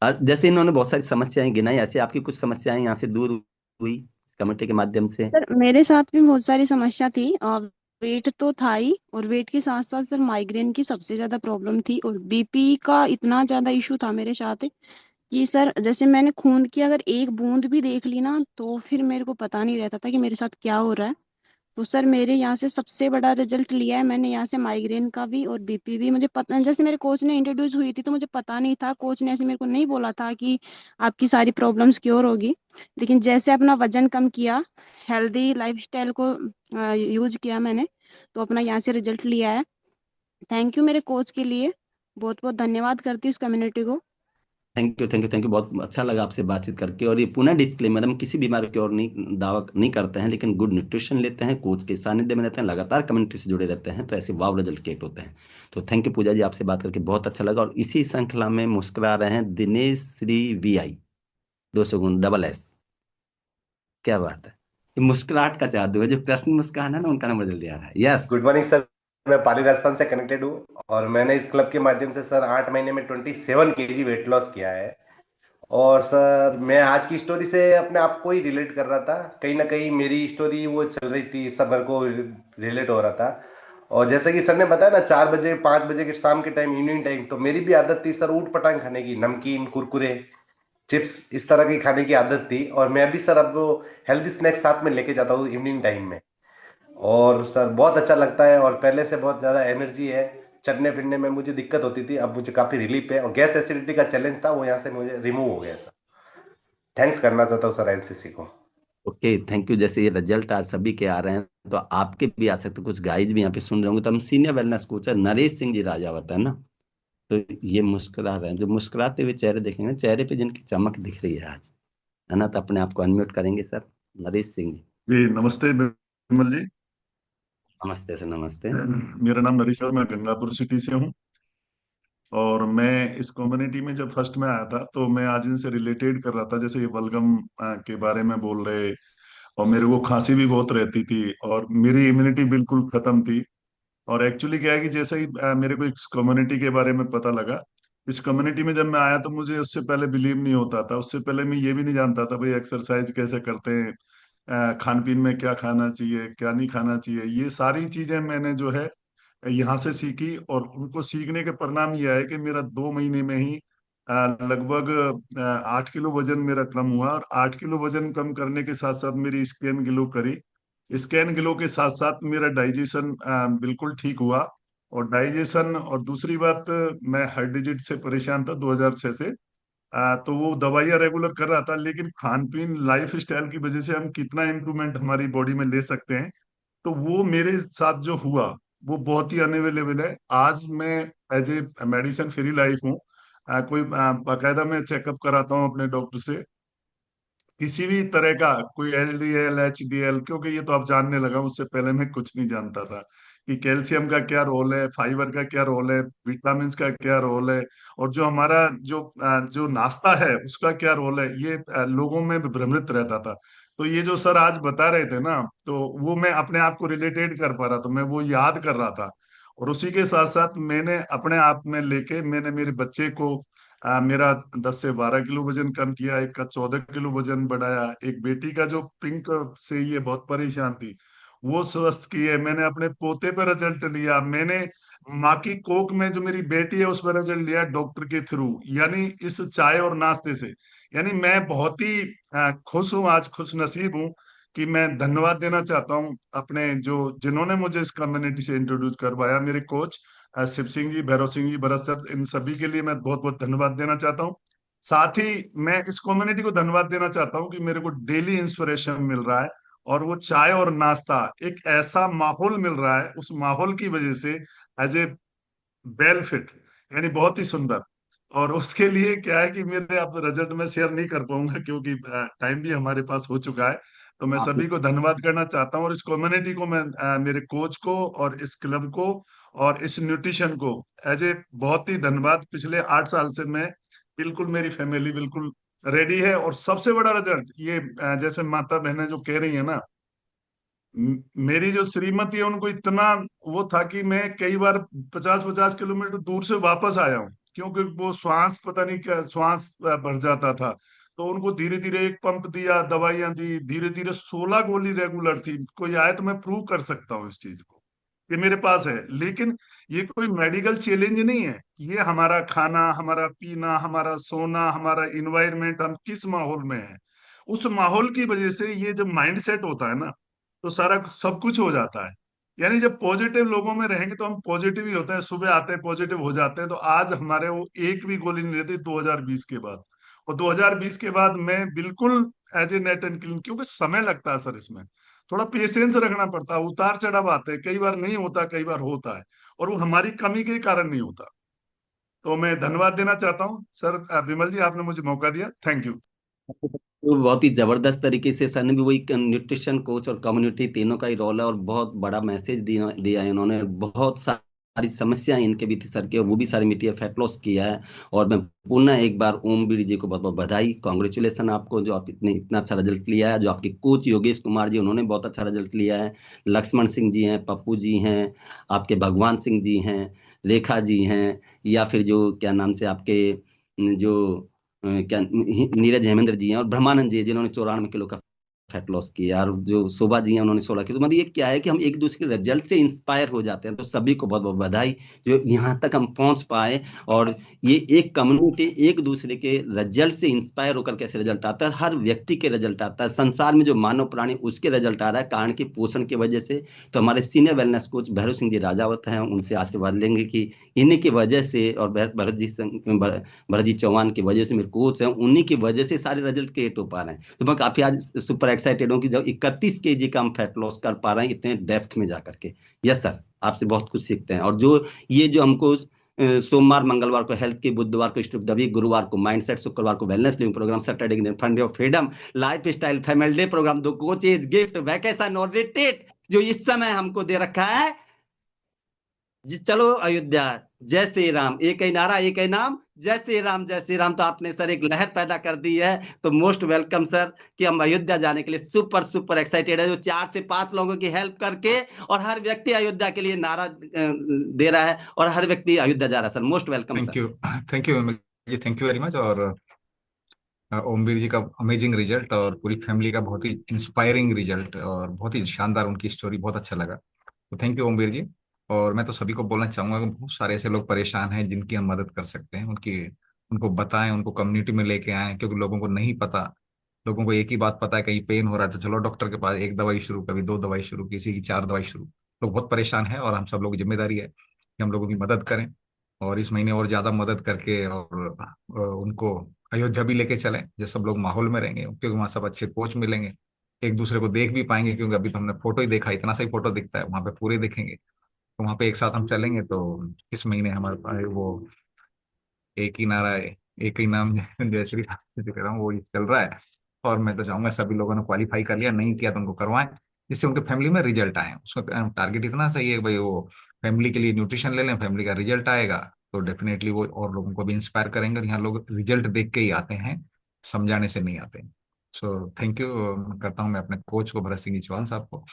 और जैसे इन्होंने बहुत सारी समस्याएं गिनाई, ऐसे आपकी कुछ समस्याएं यहाँ से दूर हुई इस कमेटी के माध्यम से? सर मेरे साथ भी बहुत सारी समस्या थी, और वेट तो था ही, और वेट के साथ साथ सर माइग्रेन की सबसे ज्यादा प्रॉब्लम थी, और बीपी का इतना ज्यादा इशू था मेरे साथ कि सर जैसे मैंने खून की अगर एक बूंद भी देख ली ना तो फिर मेरे को पता नहीं रहता था कि मेरे साथ क्या हो रहा है। तो सर मेरे यहाँ से सबसे बड़ा रिजल्ट लिया है मैंने यहाँ से, माइग्रेन का भी और बीपी भी। मुझे पता, जैसे मेरे कोच ने इंट्रोड्यूस हुई थी तो मुझे पता नहीं था, कोच ने ऐसे मेरे को नहीं बोला था कि आपकी सारी प्रॉब्लम्स क्योर होगी। लेकिन जैसे अपना वजन कम किया, हेल्दी लाइफस्टाइल को यूज किया मैंने, तो अपना यहाँ से रिजल्ट लिया है। थैंक यू मेरे कोच के लिए, बहुत बहुत धन्यवाद करती हूँ इस कम्युनिटी को। Thank you, thank you, thank you. बहुत अच्छा लगा आपसे बातचीत करके। और ये पुनः डिस्क्लेमर, हम किसी बीमारी की और नहीं दावा नहीं करते हैं, लेकिन गुड न्यूट्रिशन लेते हैं, कोच के सानिध्य में रहते हैं, लगातार कम्युनिटी से जुड़े रहते हैं, तो ऐसे वाव रिजल्ट क्रिएट होते हैं। तो थैंक यू पूजा जी, आपसे बात करके बहुत अच्छा लगा। और इसी श्रृंखला में मुस्कुरा रहे हैं दिनेश श्री VI, 200 गुण डबल S। क्या बात है, ये मुस्कुराहट का जादू है। जो कृष्ण मुस्कान है ना, उनका नंबर जल्दी आ रहा है। यस। Good morning sir. मैं पाली राजस्थान से कनेक्टेड हूँ और मैंने इस क्लब के माध्यम से सर 8 महीने में 27 केजी वेट लॉस किया है। और सर मैं आज की स्टोरी से अपने आप को ही रिलेट कर रहा था, कहीं ना कहीं मेरी स्टोरी वो चल रही थी, सब मेरे को रिलेट हो रहा था। और जैसे कि सर ने बताया ना, 4 बजे 5 बजे के शाम के टाइम, इवनिंग टाइम, तो मेरी भी आदत थी सर ऊट पटांग खाने की, नमकीन, कुरकुरे, चिप्स, इस तरह की खाने की आदत थी। और मैं भी सर अब वो हेल्दी स्नैक्स साथ में लेके जाता हूँ इवनिंग टाइम में। और सर बहुत अच्छा लगता है, और पहले से बहुत ज़्यादा एनर्जी है। चलने फिरने में मुझे दिक्कत होती थी, अब मुझे काफ़ी रिलीफ है, और गैस एसिडिटी का चैलेंज था वो यहाँ से मुझे रिमूव हो गया सर। थैंक्स करना चाहता हूँ सर एनसीसी को। Okay, thank you. जैसे ये रिजल्ट आज सभी के आ रहे हैं, तो आपके भी आ सकते, कुछ गाइज भी यहाँ पे सुन रहे होंगे। तो हम सीनियर वेलनेस कोच है नरेश सिंह जी राजावत है ना, तो ये मुस्कुरा रहे हैं। जो मुस्कुराते हुए चेहरे देखेंगे, चेहरे पे जिनकी चमक दिख रही है आज, है ना, तो अपने आप को अनम्यूट करेंगे सर। नरेश सिंह जी, जी नमस्ते विमल जी। नमस्ते सर, नमस्ते। मेरा नाम नरेश है और मैं गंगापुर सिटी से हूँ। और मैं इस कम्युनिटी में जब फर्स्ट में आया था तो मैं आज इनसे रिलेटेड कर रहा था, जैसे ये बलगम के बारे में बोल रहे, और मेरे को खांसी भी बहुत रहती थी और मेरी इम्यूनिटी बिल्कुल खत्म थी। और एक्चुअली क्या है कि जैसे ही मेरे को इस कम्युनिटी के बारे में पता लगा, इस कम्युनिटी में जब मैं आया तो मुझे उससे पहले बिलीव नहीं होता था। उससे पहले मैं ये भी नहीं जानता था भाई एक्सरसाइज कैसे करते हैं, खान पीन में क्या खाना चाहिए क्या नहीं खाना चाहिए। ये सारी चीजें मैंने जो है यहाँ से सीखी, और उनको सीखने के परिणाम ये आए कि मेरा 2 महीने में ही लगभग 8 किलो वजन मेरा कम हुआ। और 8 किलो वजन कम करने के साथ साथ मेरी स्किन ग्लो करी। स्किन ग्लो के साथ साथ मेरा डाइजेशन बिल्कुल ठीक हुआ। और डाइजेशन, और दूसरी बात, मैं हार्ट डिजीज से परेशान था 2006 से। तो वो दवाइयाँ रेगुलर कर रहा था, लेकिन खान पीन लाइफ स्टाइल की वजह से हम कितना इम्प्रूवमेंट हमारी बॉडी में ले सकते हैं, तो वो मेरे साथ जो हुआ वो बहुत ही अनअवेलेबल है। आज मैं as a medicine free life हूँ। कोई बाकायदा मैं चेकअप कराता हूँ अपने डॉक्टर से, किसी भी तरह का कोई LDL HDL, क्योंकि ये तो आप जानने लगा, उससे पहले मैं कुछ नहीं जानता था कि कैल्शियम का क्या रोल है, फाइबर का क्या रोल है, विटामिन का क्या रोल है, और जो हमारा जो नाश्ता है उसका क्या रोल है, ये लोगों में भ्रमित रहता था। तो ये जो सर आज बता रहे थे ना, तो वो मैं अपने आप को रिलेटेड कर पा रहा था, मैं वो याद कर रहा था। और उसी के साथ साथ मैंने अपने आप में लेके मैंने मेरे बच्चे को मेरा 10 से 12 किलो वजन कम किया, एक का 14 किलो वजन बढ़ाया, एक बेटी का जो पिंक से ये बहुत परेशान थी वो स्वस्थ की है, मैंने अपने पोते पर रिजल्ट लिया, मैंने माँ की कोख में जो मेरी बेटी है उस पर रिजल्ट लिया डॉक्टर के थ्रू, यानी इस चाय और नाश्ते से। यानी मैं बहुत ही खुश हूँ, आज खुश नसीब हूँ कि मैं धन्यवाद देना चाहता हूँ अपने जो जिन्होंने मुझे इस कम्युनिटी से इंट्रोड्यूस करवाया, मेरे कोच शिव सिंह जी, भैरव सिंह जी, भरत सर, इन सभी के लिए मैं बहुत बहुत धन्यवाद देना चाहता हूँ। साथ ही मैं इस कम्युनिटी को धन्यवाद देना चाहता हूँ कि मेरे को डेली इंस्पिरेशन मिल रहा है, और वो चाय और नाश्ता एक ऐसा माहौल मिल रहा है, उस माहौल की वजह से एज ए वेल फिट, यानी बहुत ही सुंदर। और उसके लिए क्या है कि मेरे आप रिजल्ट में शेयर नहीं कर पाऊंगा क्योंकि टाइम भी हमारे पास हो चुका है। तो मैं आप सभी को धन्यवाद करना चाहता हूँ, और इस कम्युनिटी को मैं मेरे कोच को और इस क्लब को और इस न्यूट्रिशन को एज ए बहुत ही धन्यवाद। पिछले 8 साल से मैं बिल्कुल, मेरी फैमिली बिल्कुल रेडी है। और सबसे बड़ा रिजल्ट ये जैसे माता बहनें जो कह रही है ना, मेरी जो श्रीमती है उनको इतना वो था कि मैं कई बार 50-50 किलोमीटर दूर से वापस आया हूँ, क्योंकि वो श्वास पता नहीं क्या श्वास भर जाता था। तो उनको धीरे धीरे एक पंप दिया, दवाइयां दी, धीरे धीरे 16 गोली रेगुलर थी। कोई आए तो मैं प्रूव कर सकता हूँ इस चीज को, ये मेरे पास है। लेकिन ये कोई मेडिकल चैलेंज नहीं है, ये हमारा खाना, हमारा पीना, हमारा सोना, हमारा इन्वायरमेंट, हम किस माहौल में है, उस माहौल की वजह से ये जब माइंड सेट होता है ना, तो सारा सब कुछ हो जाता है। यानी जब पॉजिटिव लोगों में रहेंगे तो हम पॉजिटिव ही होते हैं, सुबह आते हैं पॉजिटिव हो जाते हैं। तो आज हमारे वो एक भी गोली नहीं रहती 2020 के बाद। और 2020 के बाद मैं बिल्कुल as a net and clean, क्योंकि समय लगता है सर, इसमें थोड़ा पेशेंस रखना पड़ता है, उतार चढ़ाव आते हैं, कई बार नहीं होता, कई बार होता है, और वो हमारी कमी के कारण नहीं होता। तो मैं धन्यवाद देना चाहता हूँ सर, विमल जी, आपने मुझे मौका दिया, थैंक यू। तो बहुत ही जबरदस्त तरीके से सर ने भी वही न्यूट्रिशन कोच और कम्युनिटी तीनों का ही रोल है, और बहुत बड़ा मैसेज दिया दिया है इन्होंने। बहुत सारी समस्याएं इनके भी थी सर के, और वो भी सारी मिट्टी है, फैट लॉस किया है। और मैं पुनः एक बार ओम बीर जी को बहुत बहुत बधाई, कॉन्ग्रेचुलेसन आपको, जो आप इतना अच्छा रिजल्ट लिया है। जो आपके कोच योगेश कुमार जी, उन्होंने बहुत अच्छा रिजल्ट लिया है। लक्ष्मण सिंह जी हैं, पप्पू जी हैं, आपके भगवान सिंह जी हैं, रेखा जी हैं, या फिर जो क्या नाम से आपके क्या नीरज हेमेंद्र जी हैं, और ब्रह्मानंद जी हैं, जिन्होंने 94 किलो का फैट लॉस किया, और जो शोभा जी हैं उन्होंने 16 की। तो मतलब ये क्या है कि हम एक दूसरे के रिजल्ट से इंस्पायर हो जाते हैं। तो सभी को बहुत बहुत बधाई जो यहाँ तक हम पहुंच पाए। और ये एक कम्युनिटी एक दूसरे के रिजल्ट से इंस्पायर होकर कैसे रिजल्ट आता है, हर व्यक्ति के रिजल्ट आता है, संसार में जो मानव प्राणी उसके रिजल्ट आ रहा है, कारण की पोषण की वजह से। तो हमारे senior wellness coach Bhairav Singh ji Rajawat हैं, उनसे आशीर्वाद लेंगे कि इन्हीं की वजह से, और भरत जी चौहान की वजह से मेरे कोच हैं, उन्हीं की वजह से सारे रिजल्ट क्रिएट हो पा रहे हैं। तो मैं काफी आज सुपर एक्साइटेड हूँ कि जब 31 केजी का हम फैट लॉस कर पा रहे हैं इतने डेप्थ में जाकर के। यस सर, आपसे बहुत कुछ सीखते हैं। और जो ये जो हमको सोमवार मंगलवार को हेल्थ की, बुधवार को स्ट्रिप दवी, गुरुवार को माइंडसेट, शुक्रवार को वेलनेस लिविंग प्रोग्राम, सैटरडे के दिन funday of freedom, lifestyle family day program, दो कोचेज, गिफ्ट, वैकेशन और रिट्रीट जो इस समय हमको दे रखा है। चलो अयोध्या, जय श्री राम, एक ही नारा एक ही नाम, जय श्री राम जय श्री राम। तो आपने सर एक लहर पैदा कर दी है, तो मोस्ट वेलकम सर कि हम अयोध्या जाने के लिए सुपर सुपर एक्साइटेड है। जो 4 से 5 लोगों की हेल्प करके, और हर व्यक्ति अयोध्या के लिए नारा दे रहा है, और हर व्यक्ति अयोध्या जा रहा है sir. Most welcome thank sir. You, thank you ji, thank you very much. और ओमवीर जी का अमेजिंग रिजल्ट और पूरी फैमिली का बहुत ही इंस्पायरिंग रिजल्ट और बहुत ही शानदार उनकी स्टोरी, बहुत अच्छा लगा। तो थैंक यू ओमवीर जी। और मैं तो सभी को बोलना चाहूंगा कि बहुत सारे ऐसे लोग परेशान हैं जिनकी हम मदद कर सकते हैं, उनको बताएं, उनको कम्युनिटी में लेके आएं, क्योंकि लोगों को नहीं पता। लोगों को एक ही बात पता है, कहीं पेन हो रहा है तो चलो डॉक्टर के पास, एक दवाई शुरू, कभी 2 दवाई शुरू, किसी की 4 दवाई शुरू। लोग बहुत परेशान है, और हम सब लोग की जिम्मेदारी है कि हम लोगों की मदद करें, और इस महीने और ज्यादा मदद करके, और उनको अयोध्या भी लेके चलें, जो सब लोग माहौल में रहेंगे, क्योंकि वहाँ सब अच्छे कोच मिलेंगे, एक दूसरे को देख भी पाएंगे, क्योंकि अभी तो हमने फोटो ही देखा, इतना सा ही फोटो दिखता है, वहाँ पे पूरे देखेंगे। तो वहाँ पे एक साथ हम चलेंगे। तो इस महीने हमारे पास वो एक ही नारा है, एक ही नाम, जय श्री राम जैसे कह रहा हूँ, वो चल रहा है। और मैं तो चाहूंगा सभी लोगों ने क्वालिफाई कर लिया, नहीं किया तो उनको करवाएं, जिससे उनके फैमिली में रिजल्ट आए। उसका टारगेट इतना सही है कि भाई वो फैमिली के लिए न्यूट्रिशन ले लें, फैमिली का रिजल्ट आएगा तो डेफिनेटली वो और लोगों को भी इंस्पायर करेंगे। और यहाँ लोग रिजल्ट देख के ही आते हैं, समझाने से नहीं आते। सो थैंक यू करता हूँ मैं अपने कोच को, भरत सिंह जी चौहान साहब को,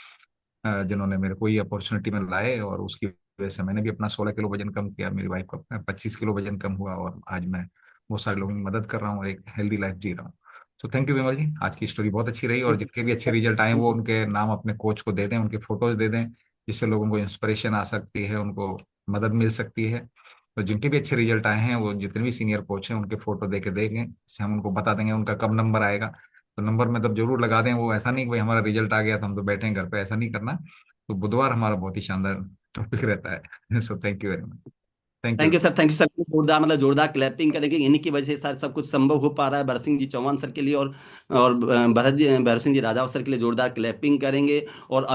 जिन्होंने मेरे को ये अपॉर्चुनिटी में लाए, और उसकी वजह से मैंने भी अपना 16 किलो वजन कम किया, मेरी वाइफ का 25 किलो वजन कम हुआ, और आज मैं बहुत सारे लोगों की मदद कर रहा हूँ और एक हेल्दी लाइफ जी रहा हूँ। तो थैंक यू विमल जी, आज की स्टोरी बहुत अच्छी रही। और जिनके भी अच्छे रिजल्ट आए वो उनके नाम अपने कोच को दे दें, उनके फोटोज दे दें, जिससे लोगों को इंस्पिरेशन आ सकती है, उनको मदद मिल सकती है। तो जिनके भी अच्छे रिजल्ट आए हैं, वो जितने भी सीनियर कोच हैं उनके फोटो दे के देंगे, इससे हम उनको बता देंगे उनका कब नंबर आएगा। तो नंबर में तब जरूर लगा दें, वो ऐसा नहीं कि भाई हमारा रिजल्ट आ गया तो हम तो बैठे हैं घर पे, ऐसा नहीं करना। तो बुधवार हमारा बहुत ही शानदार टॉपिक रहता है। So thank you very much, thank you. Thank you sir, thank you sir. जोरदार, मतलब जोरदार क्लैपिंग करेंगे, इन्हीं की वजह से सर सब कुछ संभव हो पा रहा है। भरत सिंह जी चौहान सर के लिए, और भरत सिंह जी राजावत सर के लिए जोरदार क्लैपिंग करेंगे। और